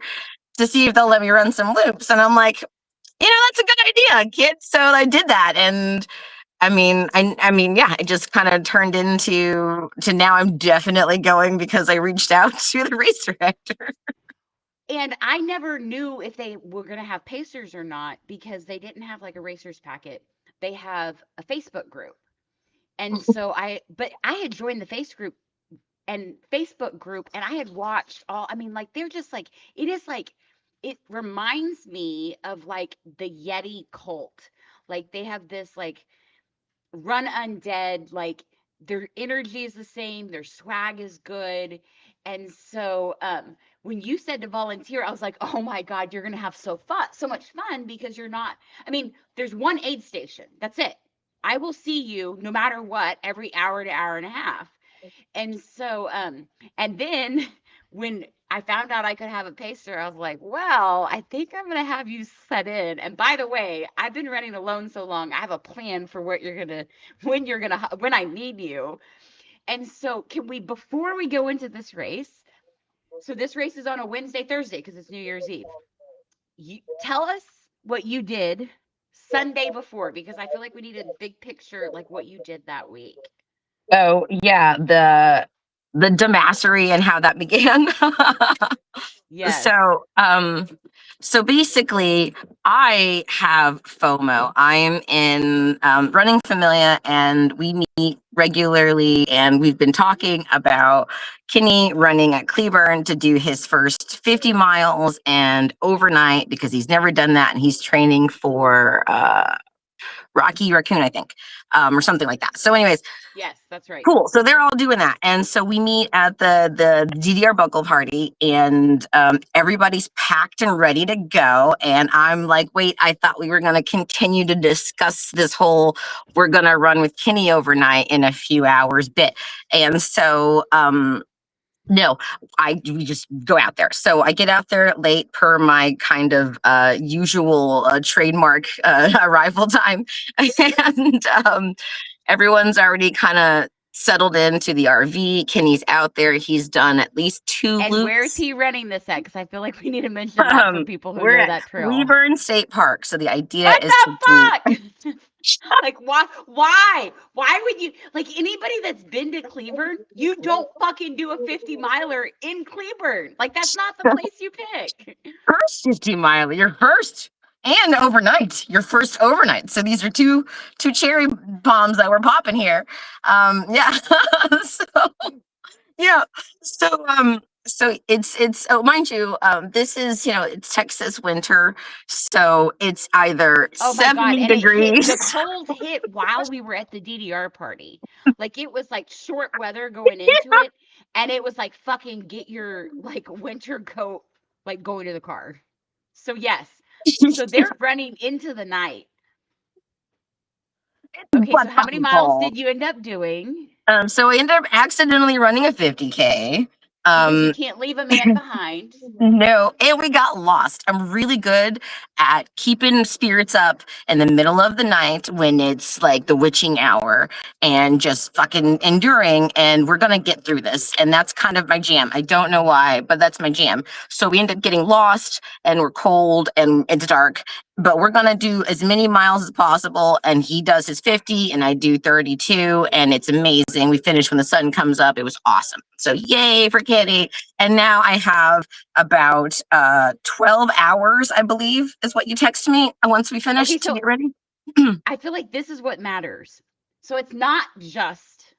to see if they'll let me run some loops, and I'm like, that's a good idea, kid. So I did that, and I mean, yeah, it just kind of turned into to now I'm definitely going because I reached out to the race director. And I never knew if they were going to have pacers or not because they didn't have like a racers packet. They have a Facebook group. And so but I had joined the Facebook group and I had watched I mean, like, they're just like, it is like, it reminds me of like the Yeti cult. Like, they have this like run undead, like, their energy is the same, their swag is good. And so when you said to volunteer, I was like, oh my God, you're gonna have so much fun because you're not, I mean, there's one aid station. That's it. I will see you no matter what every hour to hour and a half. And so, and then when I found out I could have a pacer, I was like, well, I think I'm gonna have you set in. And by the way, I've been running alone so long, I have a plan for what you're gonna, when I need you. And so, can we, before we go into this race, so this race is on a Wednesday, Thursday, because it's New Year's Eve. You tell us what you did Sunday before, because I feel like we need a big picture, like what you did that week. Oh yeah, the dumbassery and how that began. Yes. So basically, I have FOMO. I am in running Familia, and we meet regularly, and we've been talking about Kenny running at Cleburne to do his first 50 miles and overnight because he's never done that, and he's training for Rocky Raccoon, I think, or something like that. So, anyways, Yes, that's right. cool. So they're all doing that, and so we meet at the DDR buckle party, and everybody's packed and ready to go. And I'm like, wait, I thought we were going to continue to discuss this whole we're going to run with Kenny overnight in a few hours bit. And so no, we just go out there. So I get out there late per my kind of usual trademark arrival time, and everyone's already kind of settled into the RV. Kenny's out there. He's done at least 2 And loops. where is he running this at? Because I feel like we need to mention that for people who We're know at that trail. Cleburne State Park. So the idea What is the to do. fuck? Like, why would you, like, anybody that's been to Cleburne, you don't fucking do a 50 miler in Cleburne. Like, that's not the place you pick. First 50 mile, your first, and overnight, your first overnight. So these are two cherry bombs that we're popping here. Yeah. so yeah. So it's oh, mind you, this is, it's Texas winter, so it's either Oh my God. 70 And degrees. the cold hit while we were at the DDR party. Like, it was like short weather going into it. And it was like, fucking get your like winter coat, like going to the car. So yes. So they're running into the night. Okay, so how many miles did you end up doing? So I ended up accidentally running a 50K. Because you can't leave a man behind. No, and we got lost. I'm really good at keeping spirits up in the middle of the night when it's like the witching hour and just fucking enduring. And we're going to get through this. And that's kind of my jam. I don't know why, but that's my jam. So we end up getting lost and we're cold and it's dark, but we're going to do as many miles as possible. And he does his 50 and I do 32. And it's amazing. We finish when the sun comes up. It was awesome. So yay for Kitty. And now I have about 12 hours, I believe, is what you texted me once we finish to get ready. I feel like this is what matters. So it's not just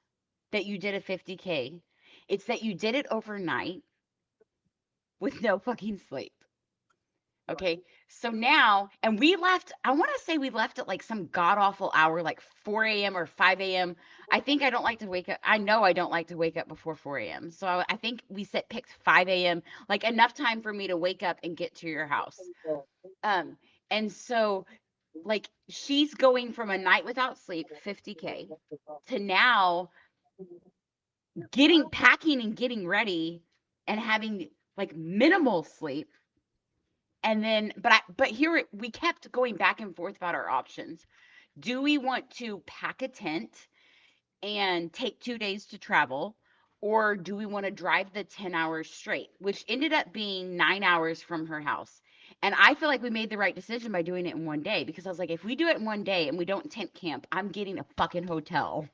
that you did a 50K. It's that you did it overnight with no fucking sleep. Okay. So now, and we left, I want to say we left at like some god awful hour, like 4 a.m. or 5 a.m. I think I don't like to wake up. I know I don't like to wake up before 4 a.m. So I think we picked 5 a.m., like enough time for me to wake up and get to your house. And so like she's going from a night without sleep, 50K, to now packing and getting ready and having like minimal sleep. And then, but here we kept going back and forth about our options. Do we want to pack a tent and take 2 days to travel? Or do we want to drive the 10 hours straight, which ended up being 9 hours from her house? And I feel like we made the right decision by doing it in one day, because I was like, if we do it in one day and we don't tent camp, I'm getting a fucking hotel.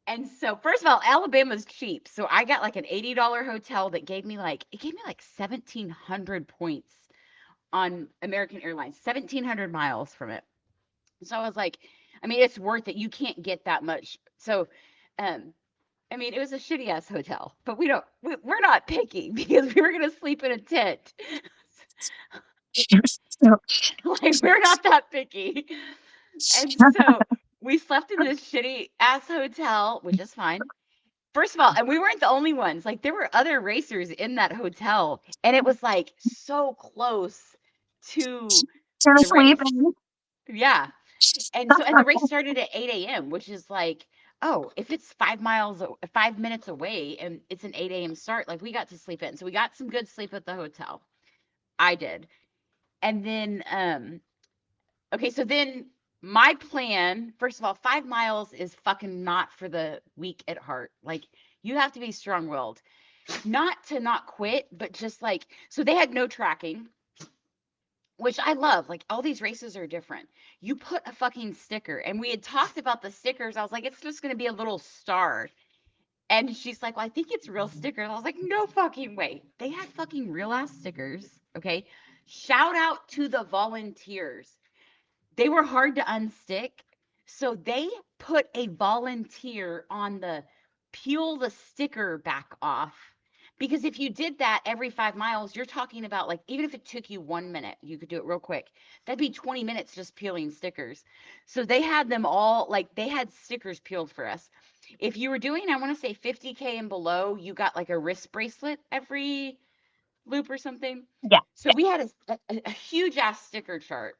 And so, first of all, Alabama's cheap. So I got like an $80 hotel that gave me like 1,700 points on American Airlines, 1,700 miles from it. So I was like, I mean, it's worth it. You can't get that much. So, I mean, it was a shitty ass hotel, but we're not picky because we were going to sleep in a tent. Like, we're not that picky. And so we slept in this shitty ass hotel, which is fine. First of all, and we weren't the only ones. Like, there were other racers in that hotel, and it was like so close to the race. Yeah. And so, and the race started at 8 a.m., which is like, oh, if it's 5 minutes away and it's an 8 a.m. start, like we got to sleep in. So we got some good sleep at the hotel. I did. And then, okay, so then my plan, first of all, 5 miles is fucking not for the weak at heart. Like, you have to be strong-willed. Not to not quit, but just like, so they had no tracking, which I love. Like, all these races are different. You put a fucking sticker, and we had talked about the stickers. I was like, it's just going to be a little star. And she's like, well, I think it's real stickers. I was like, no fucking way. They had fucking real ass stickers. Okay. Shout out to the volunteers. They were hard to unstick. So they put a volunteer on the peel the sticker back off. Because if you did that every 5 miles, you're talking about like, even if it took you 1 minute, you could do it real quick. That'd be 20 minutes just peeling stickers. So they had them all, like, they had stickers peeled for us. If you were doing, I want to say 50K and below, you got like a wrist bracelet every loop or something. Yeah. So we had a huge ass sticker chart.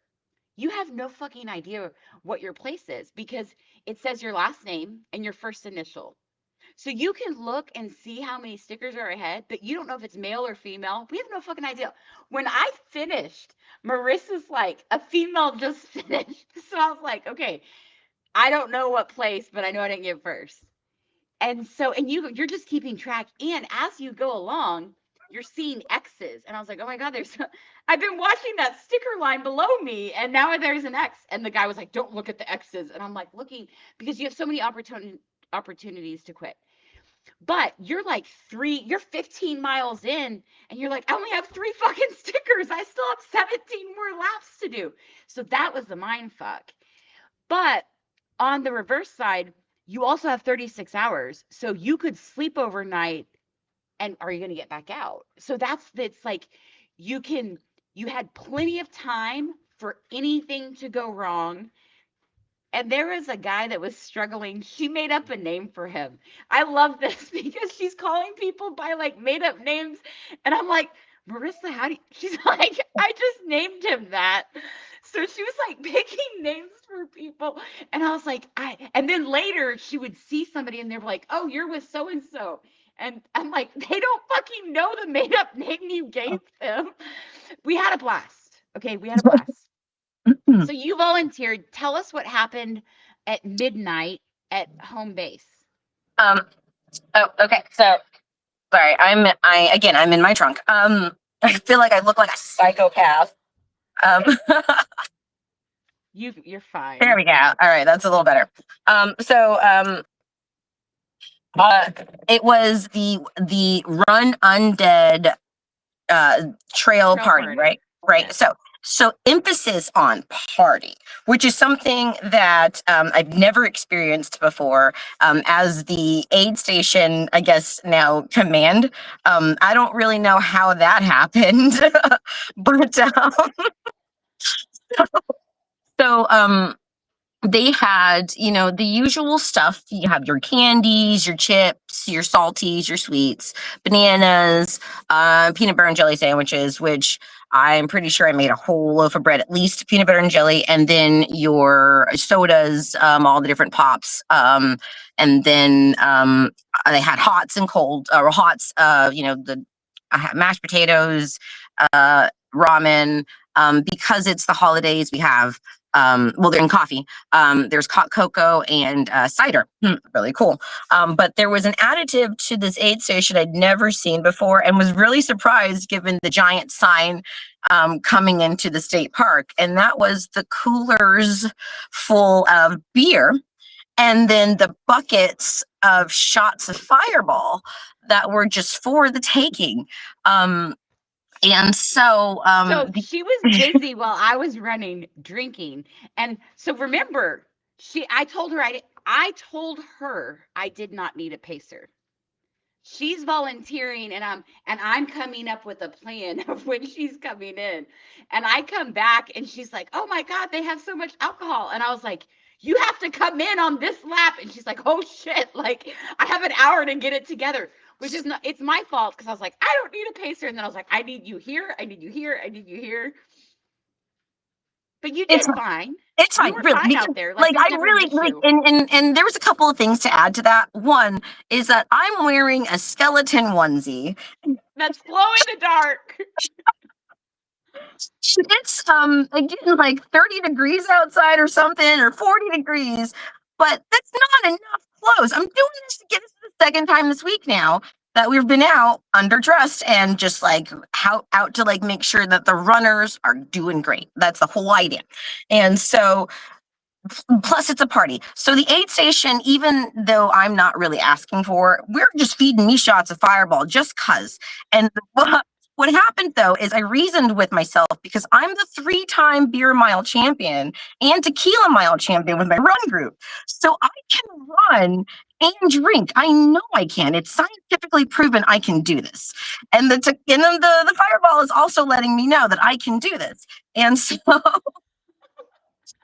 You have no fucking idea what your place is because it says your last name and your first initial. So you can look and see how many stickers are ahead, but you don't know if it's male or female. We have no fucking idea. When I finished, Marissa's like, a female just finished. So I was like, okay, I don't know what place, but I know I didn't get first. And so, and you're just keeping track. And as you go along, you're seeing X's. And I was like, oh my God, I've been watching that sticker line below me. And now there's an X. And the guy was like, don't look at the X's. And I'm like, looking, because you have so many opportunities to quit. But you're like you're 15 miles in and you're like, I only have 3 fucking stickers. I still have 17 more laps to do. So that was the mind fuck. But on the reverse side, you also have 36 hours. So you could sleep overnight and are you going to get back out? So it's like you had plenty of time for anything to go wrong. And there was a guy that was struggling. She made up a name for him. I love this because she's calling people by like made up names. And I'm like, Marissa, she's like, I just named him that. So she was like picking names for people. And I was like, and then later she would see somebody and they're like, oh, you're with so-and-so. And I'm like, they don't fucking know the made up name you gave them. We had a blast. Okay. We had a blast. So you volunteered. Tell us what happened at midnight at home base. Oh, okay. So sorry, I'm in my trunk. I feel like I look like a psychopath. You're fine. There we go. All right, that's a little better. It was the Run Undead trail party, right? Right. Yes. So emphasis on party, which is something that I've never experienced before. As the aid station, I guess now command, I don't really know how that happened, but they had, the usual stuff. You have your candies, your chips, your salties, your sweets, bananas, peanut butter and jelly sandwiches, which I'm pretty sure I made a whole loaf of bread, at least peanut butter and jelly, and then your sodas, all the different pops. And then they had hots and cold, or hots, I had mashed potatoes, ramen. Because it's the holidays, we have they're in coffee. There's hot cocoa and cider. Really cool. But there was an additive to this aid station I'd never seen before and was really surprised given the giant sign coming into the state park. And that was the coolers full of beer and then the buckets of shots of Fireball that were just for the taking. And so she was busy while I was running, drinking. And so remember, I told her I did not need a pacer. She's volunteering and I'm coming up with a plan of when she's coming in. And I come back and she's like, "Oh my God, they have so much alcohol." And I was like, "You have to come in on this lap." And she's like, "Oh shit, like I have an hour to get it together." Which is not, it's my fault because I was like, I don't need a pacer. And then I was like, I need you here. I need you here. I need you here. But you did fine. It's fine, really. Fine out there. Like I really like, and there was a couple of things to add to that. One is that I'm wearing a skeleton onesie that's glow in the dark. It's again like 30 degrees outside or something, or 40 degrees, but that's not enough clothes. I'm doing this to get this the second time this week now that we've been out underdressed and just like out to like make sure that the runners are doing great. That's the whole idea. And so Plus it's a party. So the aid station, even though I'm not really asking for, we're just feeding me shots of Fireball just cuz. And what happened though is I reasoned with myself because I'm the 3-time beer mile champion and tequila mile champion with my run group. So I can run and drink. I know I can. It's scientifically proven I can do this. And and then the Fireball is also letting me know that I can do this. And so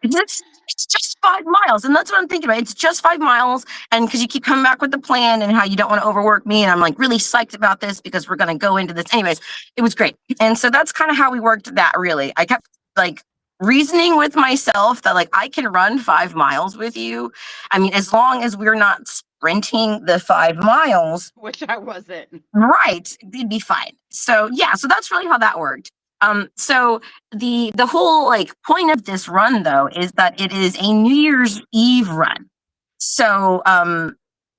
it's just 5 miles, and that's what I'm thinking about. It's just 5 miles, and because you keep coming back with the plan and how you don't want to overwork me, and I'm like really psyched about this because we're going to go into this. Anyways, it was great, and so that's kind of how we worked that. Really, I kept like reasoning with myself that like I can run 5 miles with you. I mean, as long as we're not sprinting the 5 miles, Which I wasn't. right, it'd be fine. So yeah, so that's really how that worked. So the whole like point of this run though is that it is a New Year's Eve run. So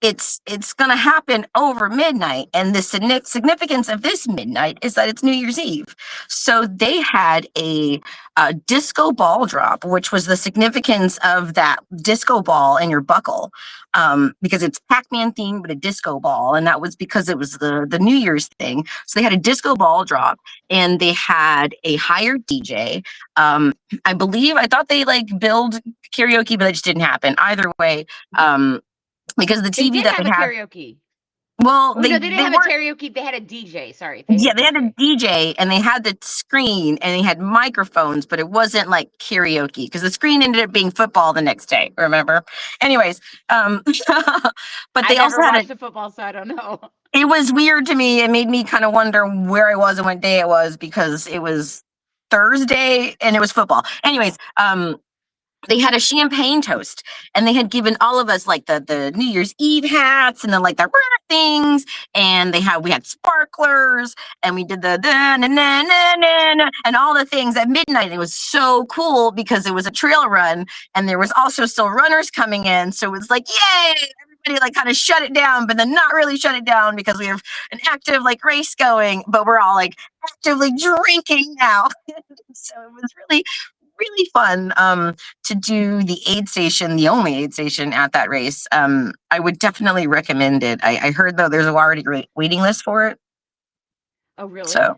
it's gonna happen over midnight, and the significance of this midnight is that it's New Year's Eve. So they had a disco ball drop, which was the significance of that disco ball in your buckle, because it's Pac-Man themed, but a disco ball, and that was because it was the New Year's thing. So they had a disco ball drop, and they had a hired DJ. I thought they like billed karaoke, but it just didn't happen. Either way, because the They TV did that have they a had, karaoke. well, Oh no, they didn't have a weren't. karaoke. They had a DJ. Sorry. Yeah, they had a DJ and they had the screen and they had microphones, but it wasn't like karaoke because the screen ended up being football the next day. Remember? Anyways, but they I also never had watched the football, so I don't know. it was weird to me. It made me kind of wonder where I was and what day it was because it was Thursday and it was football. Anyways, they had a champagne toast and they had given all of us like the New Year's Eve hats and then like the things, and we had sparklers and we did the na, na, na, na, na, and all the things at midnight. It was so cool because it was a trail run and there was also still runners coming in, so it was like yay, everybody like kind of shut it down, but then not really shut it down because we have an active like race going, but we're all like actively drinking now. So it was really fun to do the aid station, the only aid station at that race. I would definitely recommend it. I heard though there's already great waiting list for it. Oh really? So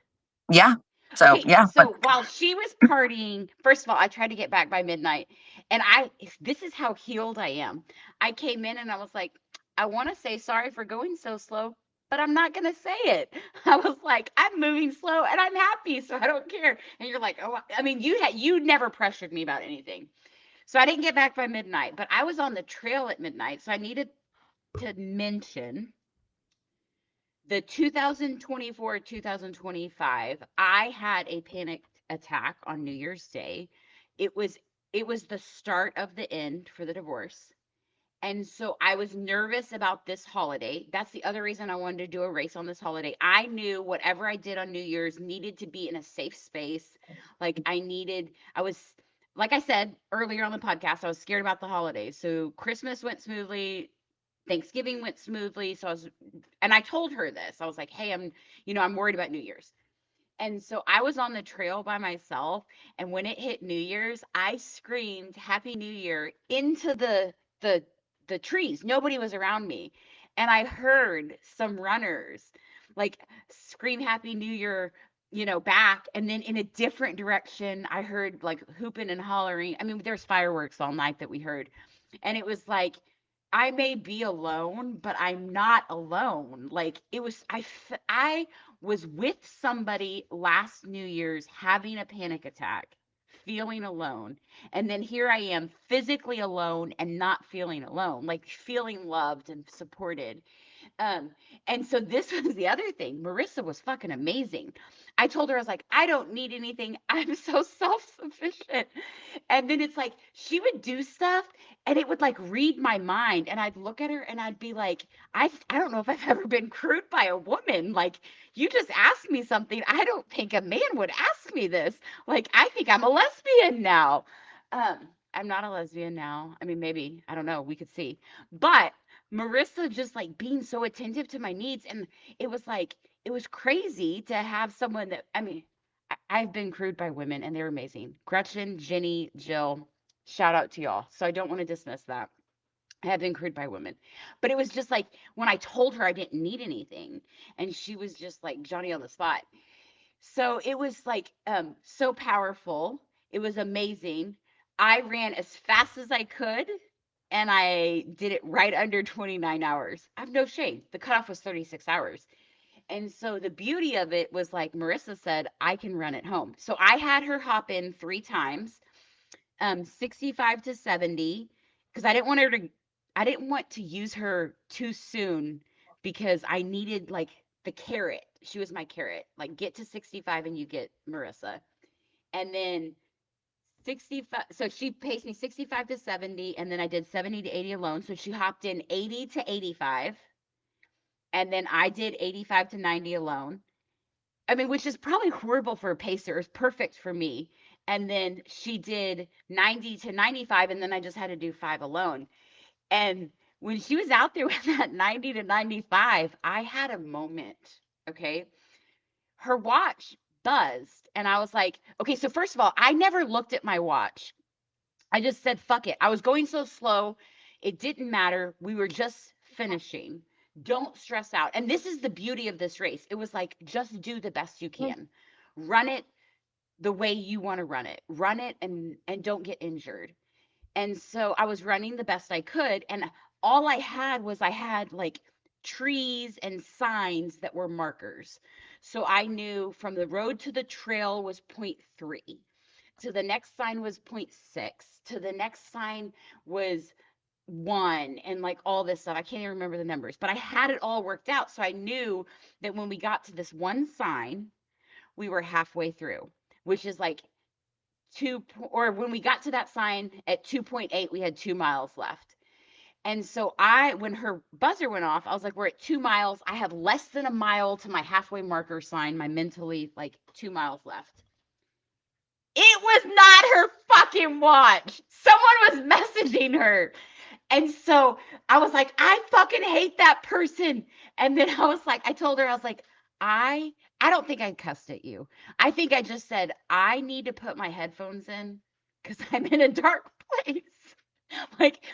yeah. So Okay, yeah. so while she was partying, first of all, I tried to get back by midnight, and this is how healed I am. I came in and I was like, I want to say sorry for going so slow, but I'm not gonna say it. I was like, I'm moving slow and I'm happy, so I don't care. And you're like, oh, I mean, you never pressured me about anything, so I didn't get back by midnight, but I was on the trail at midnight, so I needed to mention the 2024-2025, I had a panic attack on New Year's Day. It was it was the start of the end for the divorce. And so I was nervous about this holiday. That's the other reason I wanted to do a race on this holiday. I knew whatever I did on New Year's needed to be in a safe space. I was, like I said earlier on the podcast, I was scared about the holidays. So Christmas went smoothly. Thanksgiving went smoothly. And I told her this. I was like, hey, I'm worried about New Year's. And so I was on the trail by myself. And when it hit New Year's, I screamed Happy New Year into the, the trees. Nobody was around me. And I heard some runners like scream Happy New Year, back. And then in a different direction, I heard like hooping and hollering. I mean, there's fireworks all night that we heard. And it was like, I may be alone, but I'm not alone. Like I was with somebody last New Year's having a panic attack, feeling alone. And then here I am physically alone and not feeling alone, like feeling loved and supported. Um, and so this was the other thing. Marissa was fucking amazing. I told her, I was like, I don't need anything. I'm so self-sufficient. And then it's like she would do stuff and it would like read my mind. And I'd look at her and I'd be like, I don't know if I've ever been crude by a woman. Like, you just asked me something. I don't think a man would ask me this. Like, I think I'm a lesbian now. I'm not a lesbian now. I mean, maybe, I don't know. We could see. But Marissa just like being so attentive to my needs. And it was crazy to have someone that, I mean, I've been crewed by women and they're amazing. Gretchen, Jenny, Jill, Shout out to y'all. So I don't want to dismiss that. I have been crewed by women. But it was just like when I told her I didn't need anything, and she was just like Johnny on the spot. So it was like so powerful. It was amazing. I ran as fast as I could and I did it right under 29 hours. I have no shame. The cutoff was 36 hours. And so the beauty of it was like Marissa said, I can run it home. So I had her hop in 3 times, 65 to 70, because I didn't want to use her too soon because I needed like the carrot. She was my carrot. Like get to 65 and you get Marissa. And then 65, so she paced me 65 to 70, and then I did 70 to 80 alone. So she hopped in 80 to 85, and then I did 85 to 90 alone. I mean, which is probably horrible for a pacer. It's perfect for me. And then she did 90 to 95, and then I just had to do 5 alone. And when she was out there with that 90 to 95, I had a moment. Okay. Her watch buzzed, and I was like, okay, so first of all, I never looked at my watch. I just said, fuck it. I was going so slow. It didn't matter. We were just finishing. Don't stress out. And this is the beauty of this race. It was like, just do the best you can. Run it the way you want to run it. Run it and don't get injured. And so I was running the best I could. And all I had was I had like trees and signs that were markers. So I knew from the road to the trail was point 0.3, to the next sign was point 0.6, to the next sign was 1, and like all this stuff. I can't even remember the numbers, but I had it all worked out. So I knew that when we got to this one sign, we were halfway through, which is like or when we got to that sign at 2.8, we had 2 miles left. And so when her buzzer went off, I was like, we're at 2 miles. I have less than a mile to my halfway marker sign, my mentally like 2 miles left. It was not her fucking watch. Someone was messaging her. And so I was like, I fucking hate that person. And then I was like, I told her, I was like, I don't think I cussed at you. I think I just said, I need to put my headphones in because I'm in a dark place. Like,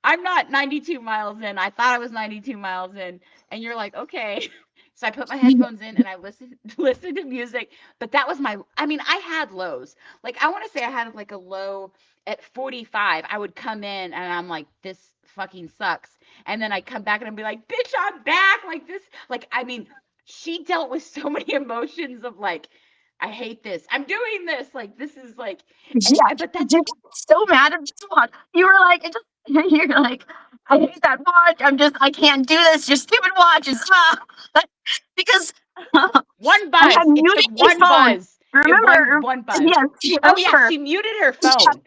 I'm not 92 miles in. I thought I was 92 miles in. And you're like, okay. So I put my headphones in and I listened to music. But that was I mean, I had lows. Like, I want to say I had like a low at 45. I would come in and I'm like, this fucking sucks. And then I come back and I'd be like, bitch, I'm back. Like this. Like, I mean, she dealt with so many emotions of like, I hate this. I'm doing this. Like, this is like, Yeah, but that's you're so mad at this watch. You were like, you're like, I hate that watch. I can't do this. Your stupid watch is because one I had buzz. It muted took my one phone. buzz. Remember? One buzz. Yes, Oh yeah, remember. she muted her Yeah, phone.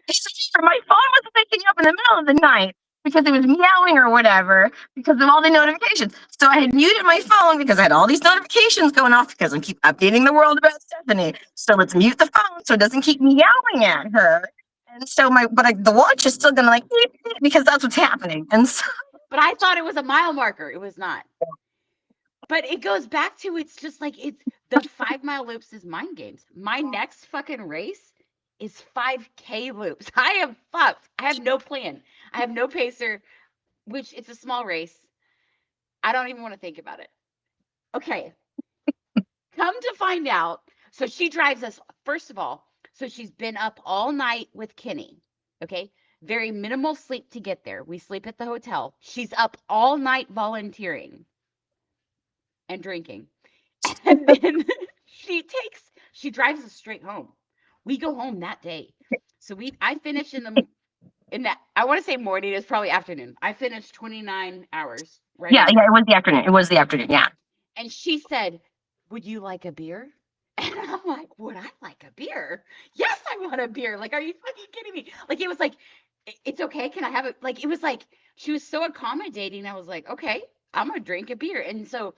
my phone was waking up in the middle of the night because it was meowing or whatever because of all the notifications. So I had muted my phone because I had all these notifications going off because I keep updating the world about Stephanie. So let's mute the phone so it doesn't keep meowing at her. And so the watch is still gonna like beep, beep, because that's what's happening. And so But I thought it was a mile marker. It was not. But it goes back to it's just like it's the 5 mile loops is mind games. My next fucking race is 5K loops. I am fucked. I have no plan. I have no pacer, which it's a small race. I don't even want to think about it. Okay. Come to find out. So she drives us, first of all, so she's been up all night with Kenny. Okay. Very minimal sleep to get there. We sleep at the hotel. She's up all night volunteering and drinking. And then she drives us straight home. We go home that day. So I finished in that, I want to say morning, it's probably afternoon. I finished 29 hours. Right. yeah, it was the afternoon. It was the afternoon. Yeah. And she said, would you like a beer? And I'm like, would I like a beer? Yes, I want a beer. Like, are you fucking kidding me? Like, it was like, it's okay. Can I have it? Like, it was like, she was so accommodating. I was like, okay, I'm going to drink a beer. And so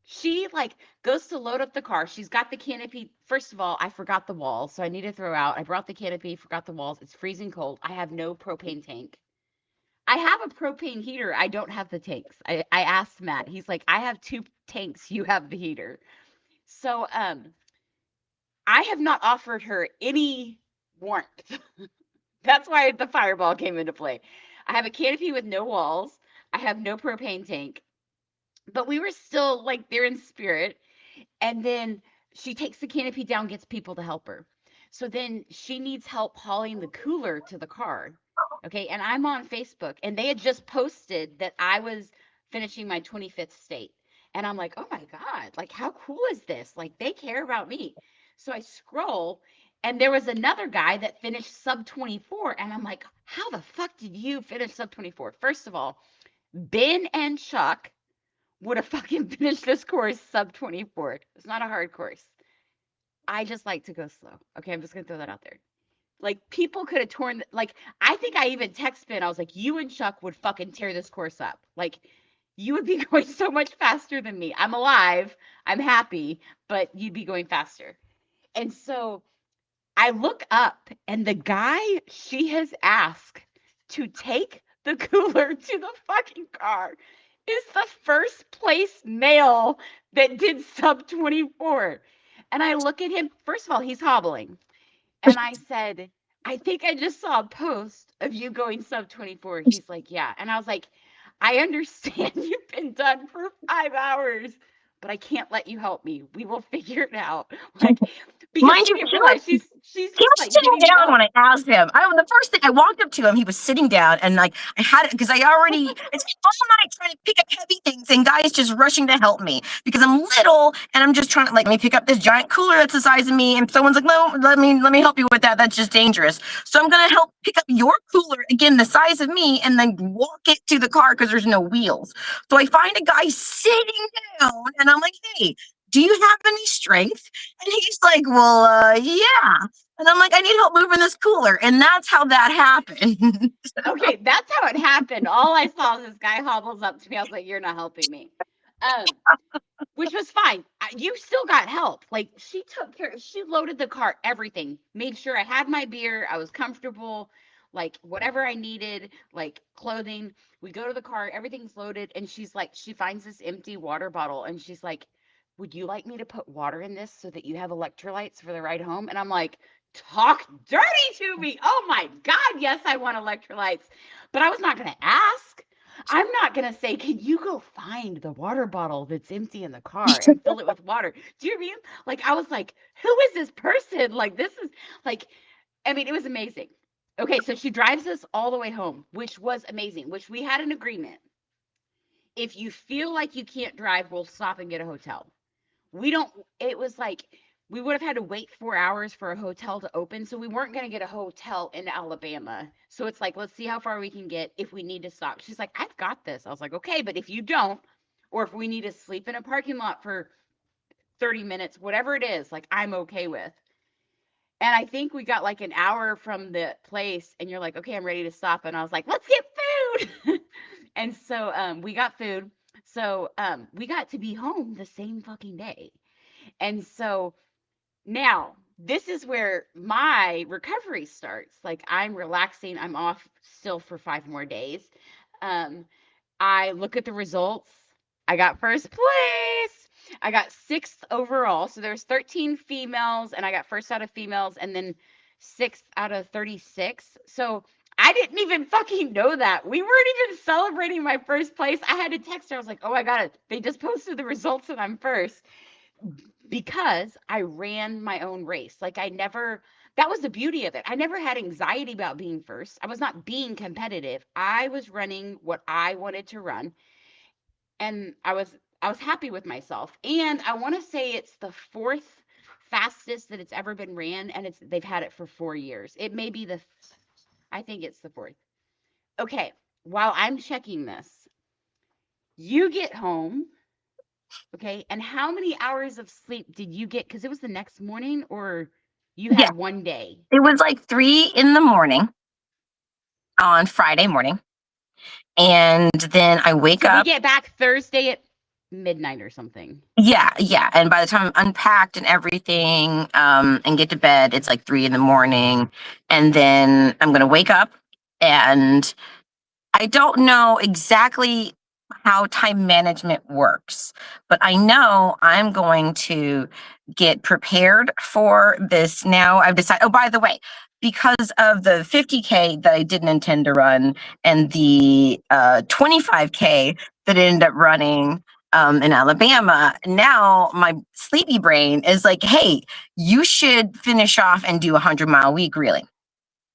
she like goes to load up the car. She's got the canopy. First of all, I forgot the walls. So I need to throw out. I brought the canopy, forgot the walls. It's freezing cold. I have no propane tank. I have a propane heater. I don't have the tanks. I asked Matt. He's like, I have 2 tanks. You have the heater. So I have not offered her any warmth That's why the fireball came into play. I have a canopy with no walls. I have no propane tank, but we were still like there in spirit. And then she takes the canopy down, gets people to help her. So then she needs help hauling the cooler to the car. Okay. And I'm on Facebook and they had just posted that I was finishing my 25th state. And I'm like, oh my God, like, how cool is this? Like, they care about me. So I scroll and there was another guy that finished sub 24. And I'm like, how the fuck did you finish sub 24? First of all, Ben and Chuck would have fucking finished this course sub 24. It's not a hard course. I just like to go slow. Okay, I'm just gonna throw that out there. Like people could have torn. Like I think I even text Ben. I was like, you and Chuck would fucking tear this course up. Like you would be going so much faster than me. I'm alive. I'm happy, but you'd be going faster. And so I look up, and the guy she has asked to take the cooler to the fucking car is the first place male that did sub 24. And I look at him, first of all, he's hobbling. And I said, I think I just saw a post of you going sub 24. He's like, yeah. And I was like, I understand you've been done for 5 hours, but I can't let you help me. We will figure it out. Like, because Mind she you, didn't realize she's he just was like sitting getting down help. when I asked him. The first thing I walked up to him, he was sitting down, and like I had it because I already it's been all night trying to pick up heavy things, and guys just rushing to help me because I'm little and I'm just trying to like let me pick up this giant cooler that's the size of me, and someone's like, no, let me help you with that. That's just dangerous. So I'm gonna help pick up your cooler again, the size of me, and then walk it to the car because there's no wheels. So I find a guy sitting down, and I'm like, hey, do you have any strength? And he's like, well, yeah. And I'm like, I need help moving this cooler. And that's how that happened. Okay, that's how it happened. All I saw was this guy hobbles up to me. I was like, you're not helping me. Um, which was fine. You still got help. Like she took care, she loaded the car, everything, made sure I had my beer, I was comfortable, like whatever I needed, like clothing. We go to the car, everything's loaded, and she's like, she finds this empty water bottle and she's like, would you like me to put water in this so that you have electrolytes for the ride home? And I'm like, talk dirty to me. Oh my God, yes, I want electrolytes. But I was not going to ask. I'm not going to say, can you go find the water bottle that's empty in the car and fill it with water? Do you mean? Like, I was like, who is this person? Like, this is like, I mean, it was amazing. Okay, so she drives us all the way home, which was amazing, which we had an agreement. If you feel like you can't drive, we'll stop and get a hotel. We don't, it was like, we would have had to wait 4 hours for a hotel to open. So we weren't going to get a hotel in Alabama. So it's like, let's see how far we can get if we need to stop. She's like, I've got this. I was like, okay, but if you don't, or if we need to sleep in a parking lot for 30 minutes, whatever it is, like I'm okay with. And I think we got like an hour from the place and you're like, okay, I'm ready to stop. And I was like, let's get food. And so we got food. So we got to be home the same fucking day. And so now, this is where my recovery starts. Like I'm relaxing. I'm off still for 5 more days. Um, I look at the results. I got first place. I got sixth overall. So there's 13 females, and I got first out of females, and then sixth out of 36. So I didn't even fucking know that. We weren't even celebrating my first place. I had to text her. I was like, oh my God, they just posted the results and I'm first because I ran my own race. Like I never, that was the beauty of it. I never had anxiety about being first. I was not being competitive. I was running what I wanted to run and I was happy with myself. And I want to say it's the fourth fastest that it's ever been ran and they've had it for 4 years. It may be I think it's the fourth. Okay, while I'm checking this, you get home. Okay. And how many hours of sleep did you get? Because it was the next morning or you Yeah, had one day? it was like 3 in the morning on Friday morning. And then I wake So we up. get back Thursday at midnight or something. Yeah, yeah. And by the time I'm unpacked and everything, and get to bed, it's like 3 in the morning. And then I'm gonna wake up and I don't know exactly how time management works, but I know I'm going to get prepared for this now. I've decided, oh, by the way, because of the 50K that I didn't intend to run and the 25K that ended up running in Alabama, now my sleepy brain is like, hey, you should finish off and do a 100-mile week, really.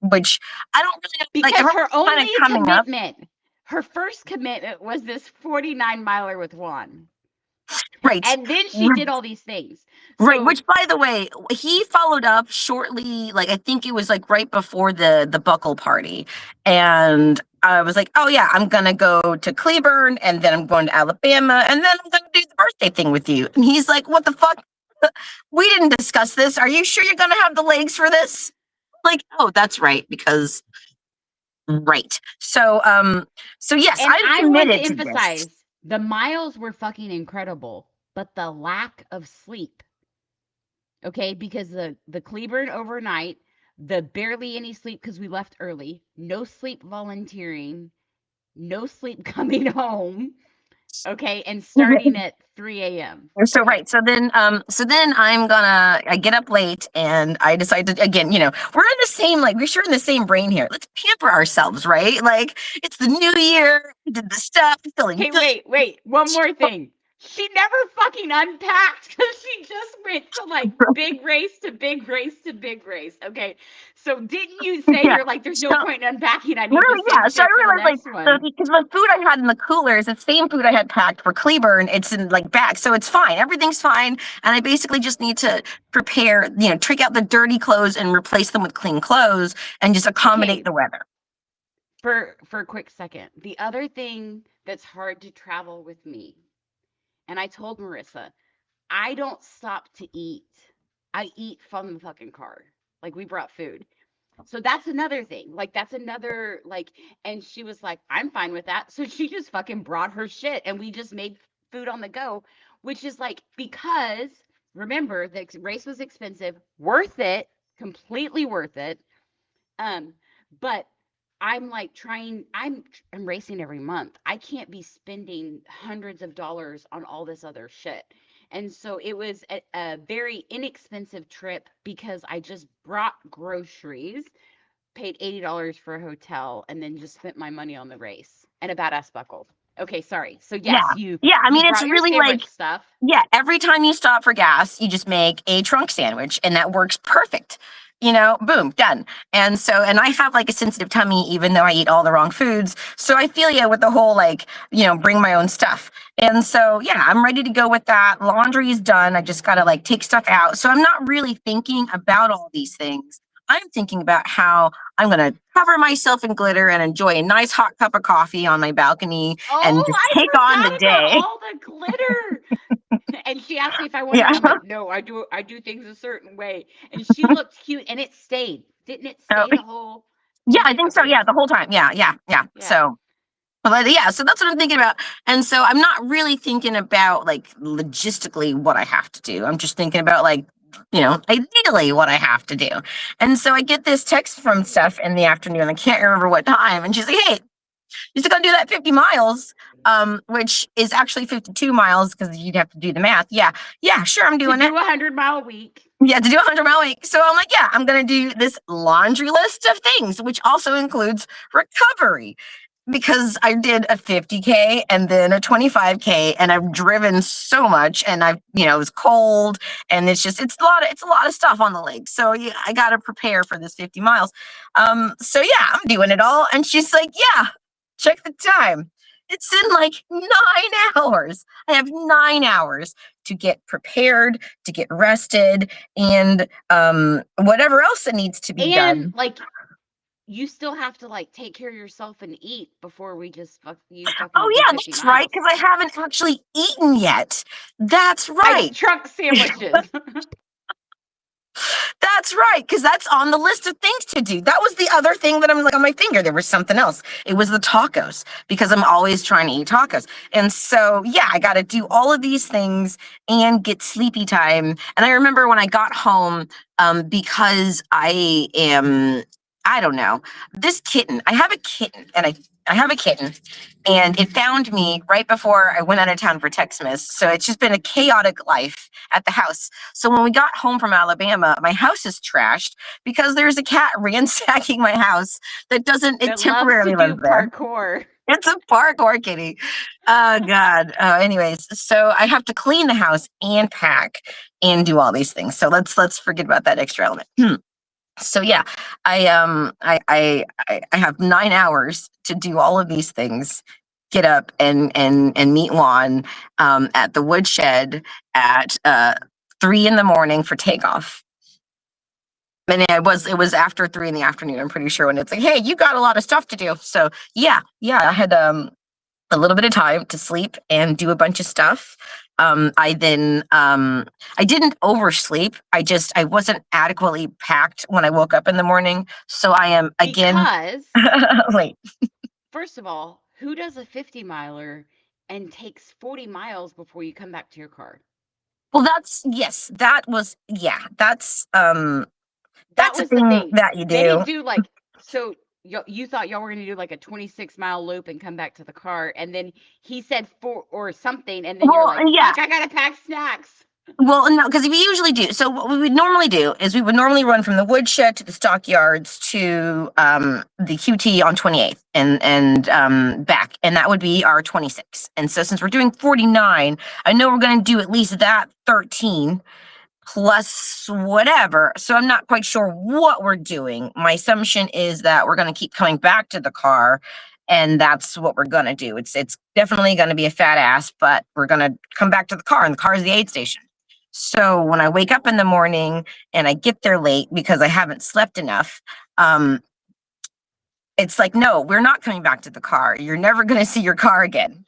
Which I don't really because like. her Kind only of coming up. commitment, her first commitment was this 49 miler with Juan. Right. And then she did all these things. Right, So, which by the way, he followed up shortly, like I think it was like right before the buckle party. And I was like, oh yeah, I'm gonna go to Cleburne and then I'm going to Alabama and then I'm gonna do the birthday thing with you. And he's like, what the fuck? We didn't discuss this. Are you sure you're gonna have the legs for this? Like, oh, that's right, because right. So yes, and I'm I want committed to to emphasize this. the miles were fucking incredible, but the lack of sleep. Okay, because the Cleburne overnight, the barely any sleep because we left early, no sleep volunteering, no sleep coming home. Okay, and starting at 3 a.m. So Okay. right. So then I get up late and I decide to, again, we're in the same, like, we're sure in the same brain here. Let's pamper ourselves, right? Like, it's the new year. We did the stuff, feeling Hey, good. wait. One more thing. She never fucking unpacked because she just went to like big race to big race to big race. Okay. So didn't you say Yeah. you're like, there's no So point in unpacking? I need really, the same yeah. So I shit for the realized next one. because the food I had in the cooler is the same food I had packed for Cleburne. It's in like back, so it's fine. Everything's fine, and I basically just need to prepare, trick out the dirty clothes and replace them with clean clothes, and just accommodate Okay. the weather. For a quick second, the other thing that's hard to travel with me, and I told Marissa, I don't stop to eat. I eat from the fucking car. Like we brought food. So that's another thing. Like that's another like and she was like, "I'm fine with that." So she just fucking brought her shit and we just made food on the go, which is like because remember the race was expensive, worth it, completely worth it. But I'm like I'm racing every month. I can't be spending hundreds of dollars on all this other shit. And so it was a very inexpensive trip because I just brought groceries, paid $80 for a hotel, and then just spent my money on the race and a badass buckle. Okay, sorry. So yes, Yeah. I you mean, it's brought your really like, sandwich stuff. yeah, every time you stop for gas, you just make a trunk sandwich and that works perfect. Boom, done. And I have like a sensitive tummy, even though I eat all the wrong foods. So I feel you with the whole like, bring my own stuff. And so, yeah, I'm ready to go with that. Laundry is done. I just got to like take stuff out. So I'm not really thinking about all these things. I'm thinking about how I'm going to cover myself in glitter and enjoy a nice hot cup of coffee on my balcony and just I take on the forgot about day. all the glitter. And she asked me if I wanted. Yeah. I'm like, no, I do things a certain way. And she looked cute, and it stayed. Didn't it stay the whole? Yeah, I think so. Okay. Yeah, the whole time. Yeah. So, but yeah, so that's what I'm thinking about. And so I'm not really thinking about like logistically what I have to do. I'm just thinking about like, ideally what I have to do. And so I get this text from Steph in the afternoon. I can't remember what time. And she's like, hey, you're still gonna do that 50 miles, which is actually 52 miles because you'd have to do the math. Yeah, sure, I'm doing to it. do 100-mile week. Yeah, to do a 100-mile week. So I'm like, yeah, I'm gonna do this laundry list of things, which also includes recovery. Because I did a 50K and then a 25K and I've driven so much and it was cold and it's a lot of stuff on the leg. So yeah, I got to prepare for this 50 miles. So yeah, I'm doing it all. And she's like, yeah, check the time. It's in like 9 hours. I have 9 hours to get prepared, to get rested and whatever else that needs to be done. And like you still have to like take care of yourself and eat before we just fucking oh yeah, that's right, because I haven't actually eaten yet. That's right. Trunk sandwiches. That's right, because that's on the list of things to do. That was the other thing that I'm like on my finger. There was something else. It was the tacos, because I'm always trying to eat tacos. And so, yeah, I got to do all of these things and get sleepy time. And I remember when I got home, because I I don't know. This kitten, I have a kitten, and I have a kitten, and it found me right before I went out of town for Texmas. So it's just been a chaotic life at the house. So when we got home from Alabama, my house is trashed because there's a cat ransacking my house that doesn't, it That loves temporarily to lives do there. parkour. It's a parkour kitty. Oh God. Anyways, so I have to clean the house and pack and do all these things. So let's forget about that extra element. So yeah, I have 9 hours to do all of these things. Get up and meet Juan at the woodshed at 3 in the morning for takeoff. And it was after 3 in the afternoon, I'm pretty sure, when it's like, hey, you got a lot of stuff to do. So yeah, I had a little bit of time to sleep and do a bunch of stuff. I didn't oversleep. I wasn't adequately packed when I woke up in the morning. So I am again Because, wait. first of all, who does a 50 miler and takes 40 miles before you come back to your car? Well, that was that's That a was the thing thing. that you They didn't do. do like, so you thought y'all were going to do like a 26-mile loop and come back to the car. And then he said 4 or something. And then you're Well, like, yeah. fuck, I got to pack snacks. Well, no, because we usually do. So what we would normally do is we would normally run from the woodshed to the stockyards to the QT on 28th and back, and that would be our 26. And so since we're doing 49, I know we're going to do at least that 13 plus whatever. So I'm not quite sure what we're doing. My assumption is that we're going to keep coming back to the car. And that's what we're gonna do. It's definitely gonna be a fat ass, but we're gonna come back to the car, and the car is the aid station. So when I wake up in the morning and I get there late because I haven't slept enough, it's like, no, we're not coming back to the car. You're never going to see your car again.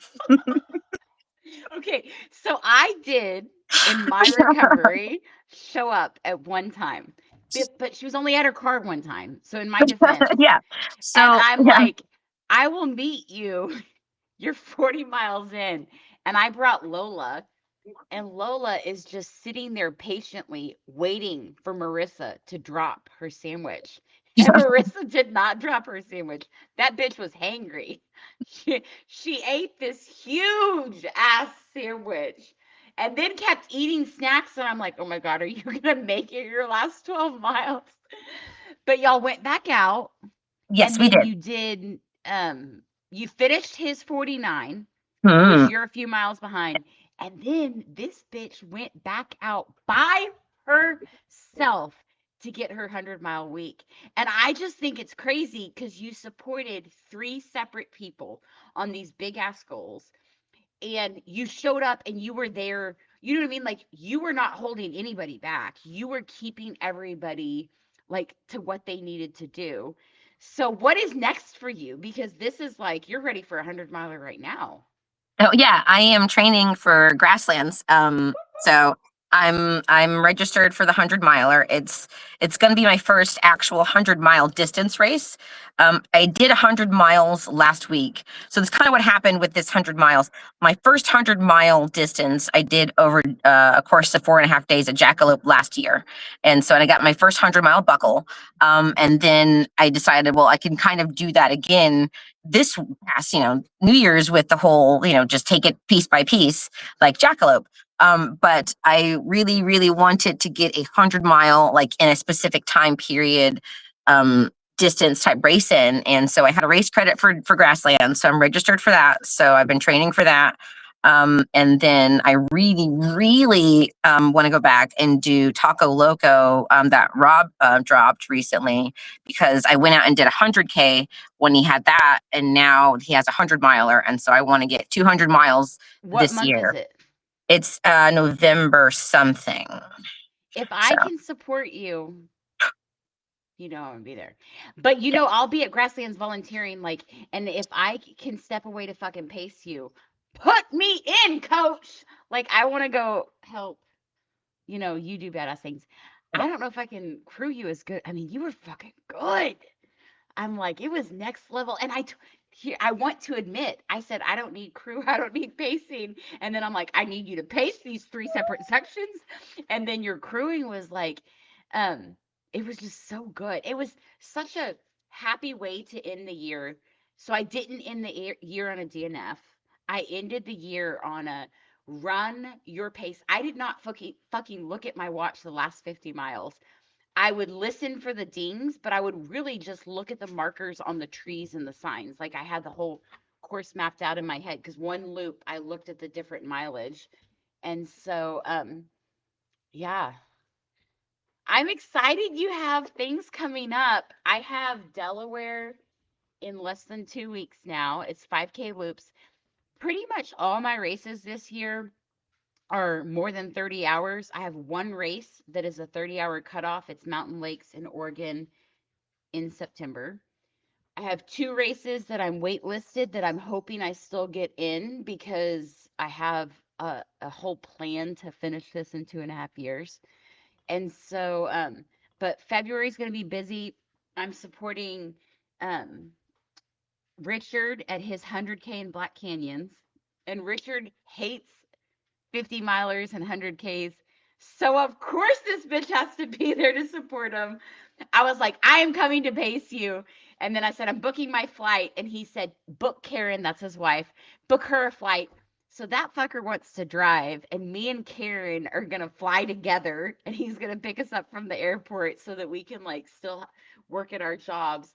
Okay, so I did in my recovery show up at one time, but she was only at her car one time. So in my defense, Yeah. and So I'm yeah. like, I will meet you. You're 40 miles in, and I brought Lola, and Lola is just sitting there patiently waiting for Marissa to drop her sandwich. And Marissa did not drop her sandwich. That bitch was hangry. She ate this huge ass sandwich and then kept eating snacks. And I'm like, oh my God, are you going to make it your last 12 miles? But y'all went back out. Yes, And we then did. you did, you finished his 49, Hmm. which you're a few miles behind. And then this bitch went back out by herself to get her 100-mile week. And I just think it's crazy because you supported 3 separate people on these big ass goals. And you showed up and you were there. You know what I mean? Like, you were not holding anybody back. You were keeping everybody like to what they needed to do. So what is next for you? Because this is like, you're ready for a 100-miler right now. Oh yeah, I am training for grasslands. So I'm registered for the 100 miler. It's going to be my first actual 100-mile distance race. I did 100 miles last week, so that's kind of what happened with this 100 miles. My first 100-mile distance I did over a course of 4.5 days at Jackalope last year, and I got my first 100-mile buckle. And then I decided, well, I can kind of do that again this past, New Year's with the whole, just take it piece by piece, like Jackalope. But I really, really wanted to get a 100-mile, like in a specific time period, distance type race in. And so I had a race credit for grassland. So I'm registered for that. So I've been training for that. And then I really, really want to go back and do Taco Loco that Rob dropped recently, because I went out and did 100K when he had that, and now he has a 100-miler, and so I want to get 200 miles What this month year. is it? It's November something. If I can support you, I'm gonna be there. But I'll be at Grasslands volunteering, like, and if I can step away to fucking pace you, put me in, coach. Like, I want to go help. You do badass things. I don't know if I can crew you as good. I mean, you were fucking good. I'm like, it was next level. And I want to admit, I said, I don't need crew. I don't need pacing. And then I'm like, I need you to pace these 3 separate sections. And then your crewing was like, it was just so good. It was such a happy way to end the year. So I didn't end the year on a DNF. I ended the year on a run your pace. I did not fucking look at my watch the last 50 miles. I would listen for the dings, but I would really just look at the markers on the trees and the signs. Like I had the whole course mapped out in my head because one loop I looked at the different mileage. And so yeah, I'm excited you have things coming up. I have Delaware in less than 2 weeks now. It's 5K loops. Pretty much all my races this year are more than 30 hours. I have one race that is a 30-hour cutoff. It's Mountain Lakes in Oregon in September. I have two races that I'm waitlisted that I'm hoping I still get in because I have a whole plan to finish this in 2.5 years. And so, but February is going to be busy. I'm supporting um, Richard at his 100K in Black Canyons. And Richard hates 50 milers and 100Ks. So, of course, this bitch has to be there to support him. I was like, I am coming to pace you. And then I said, I'm booking my flight. And he said, book Karen, that's his wife, book her a flight. So that fucker wants to drive. And me and Karen are going to fly together. And he's going to pick us up from the airport so that we can like still work at our jobs.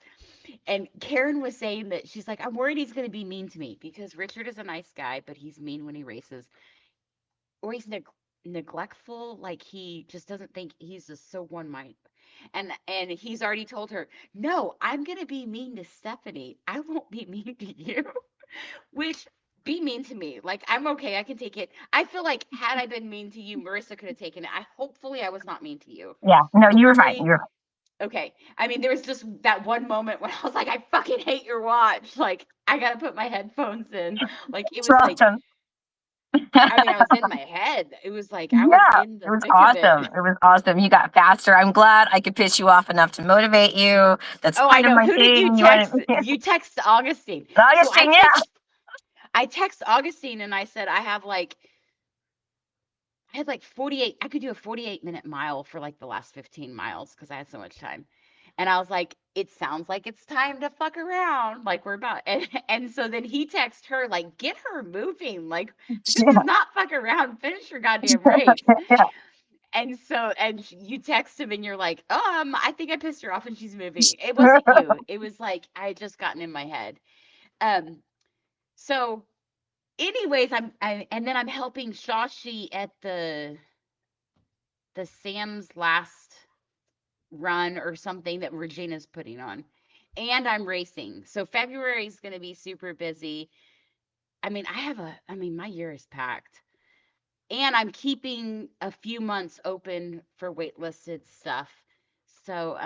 And Karen was saying that she's like, I'm worried he's going to be mean to me because Richard is a nice guy, but he's mean when he races. Or he's neglectful, like he just doesn't think he's just so one mind. And he's already told her, no, I'm gonna be mean to Stephanie. I won't be mean to you. Which be mean to me. Like I'm okay, I can take it. I feel like had I been mean to you, Marissa could have taken it. Hopefully I was not mean to you. Yeah, no, you were fine. Hopefully, You're okay. I mean, there was just that one moment when I was like, I fucking hate your watch. Like I gotta put my headphones in. Like it was like awesome. I mean, I was in my head. It was like I was Yeah, in the it was thick of awesome. it. It was awesome. You got faster. I'm glad I could piss you off enough to motivate you. That's Oh, I kind of know. my Who did you thing. You text? want to You text Augustine. So Augustine, yeah. I text Augustine and I said I had like 48. I could do a 48-minute mile for like the last 15 miles because I had so much time. And I was like, it sounds like it's time to fuck around. Like we're about and so then he texted her, like, get her moving. Like, this is not fuck around. Finish your goddamn race. Yeah. And so, you text him and you're like, I think I pissed her off and she's moving. It wasn't you. It was like I had just gotten in my head. Um, so anyways, and then I'm helping Shashi at the Sam's last run or something that Regina's putting on. And I'm racing. So February is going to be super busy. I mean, my year is packed. And I'm keeping a few months open for waitlisted stuff. So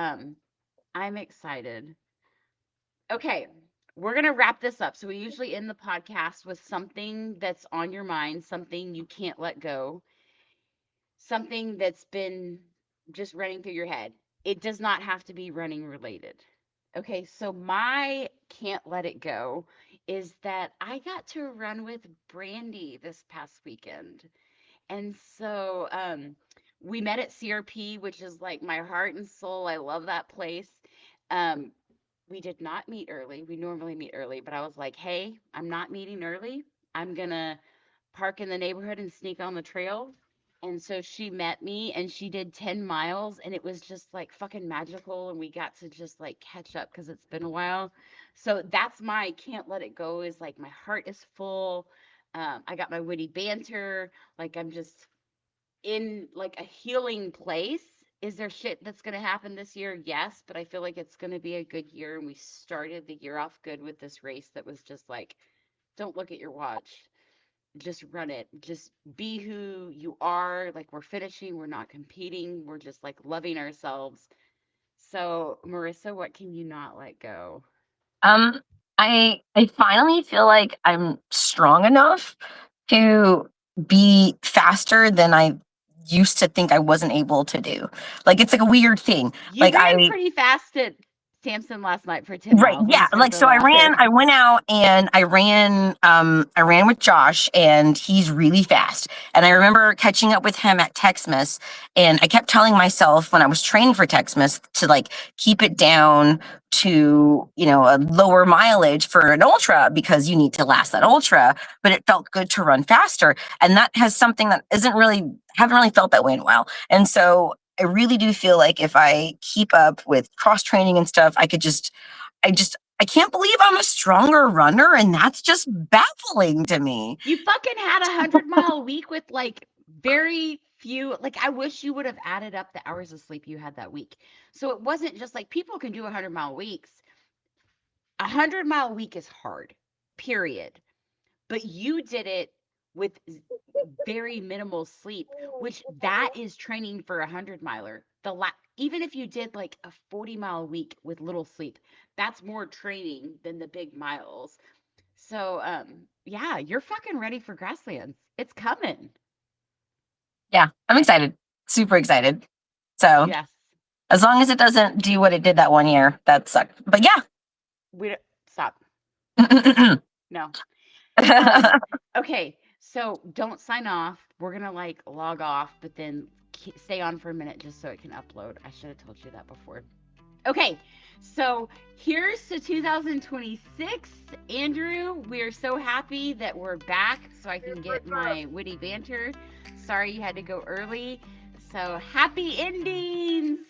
I'm excited. Okay, we're going to wrap this up. So we usually end the podcast with something that's on your mind, something you can't let go, something that's been just running through your head. It does not have to be running related. Okay, so my can't let it go is that I got to run with Brandy this past weekend. And so we met at CRP, which is like my heart and soul. I love that place. Um, we did not meet early. We normally meet early, but I was like, hey, I'm not meeting early. I'm going to park in the neighborhood and sneak on the trail. And so she met me and she did 10 miles and it was just like fucking magical. And we got to just like catch up because it's been a while. So that's my can't let it go is like my heart is full. I got my witty banter. Like I'm just in like a healing place. Is there shit that's going to happen this year? Yes, but I feel like it's going to be a good year. And we started the year off good with this race that was just like, don't look at your watch. Just run it. Just be who you are. Like we're finishing, we're not competing. We're just like loving ourselves. So, Marissa, what can you not let go? Um, I finally feel like I'm strong enough to be faster than I used to think I wasn't able to do. Like it's like a weird thing. You Like ran pretty fast at Samson last night for 10 Right. miles. Yeah. I'm Like, super so laughing. I went out and I ran with Josh, and he's really fast. And I remember catching up with him at Texmas, and I kept telling myself when I was training for Texmas to like keep it down to, a lower mileage for an ultra because you need to last that ultra, but it felt good to run faster. And that has something that haven't really felt that way in a while. And so I really do feel like if I keep up with cross training and stuff, I can't believe I'm a stronger runner, and that's just baffling to me. You fucking had a 100-mile week with like very few. Like, I wish you would have added up the hours of sleep you had that week. So it wasn't just like people can do 100-mile weeks. A 100-mile week is hard, period. But you did it with very minimal sleep, which that is training for a 100-miler. Even if you did like a 40-mile week with little sleep, that's more training than the big miles. So, yeah, you're fucking ready for grasslands. It's coming. Yeah, I'm excited. Super excited. So Yes. as long as it doesn't do what it did that one year, that sucked. But Stop. No. Okay. So don't sign off. We're going to like log off, but then stay on for a minute just so it can upload. I should have told you that before. Okay. So here's to 2026. Andrew, we're so happy that we're back so I can get my witty banter. Sorry you had to go early. So happy endings.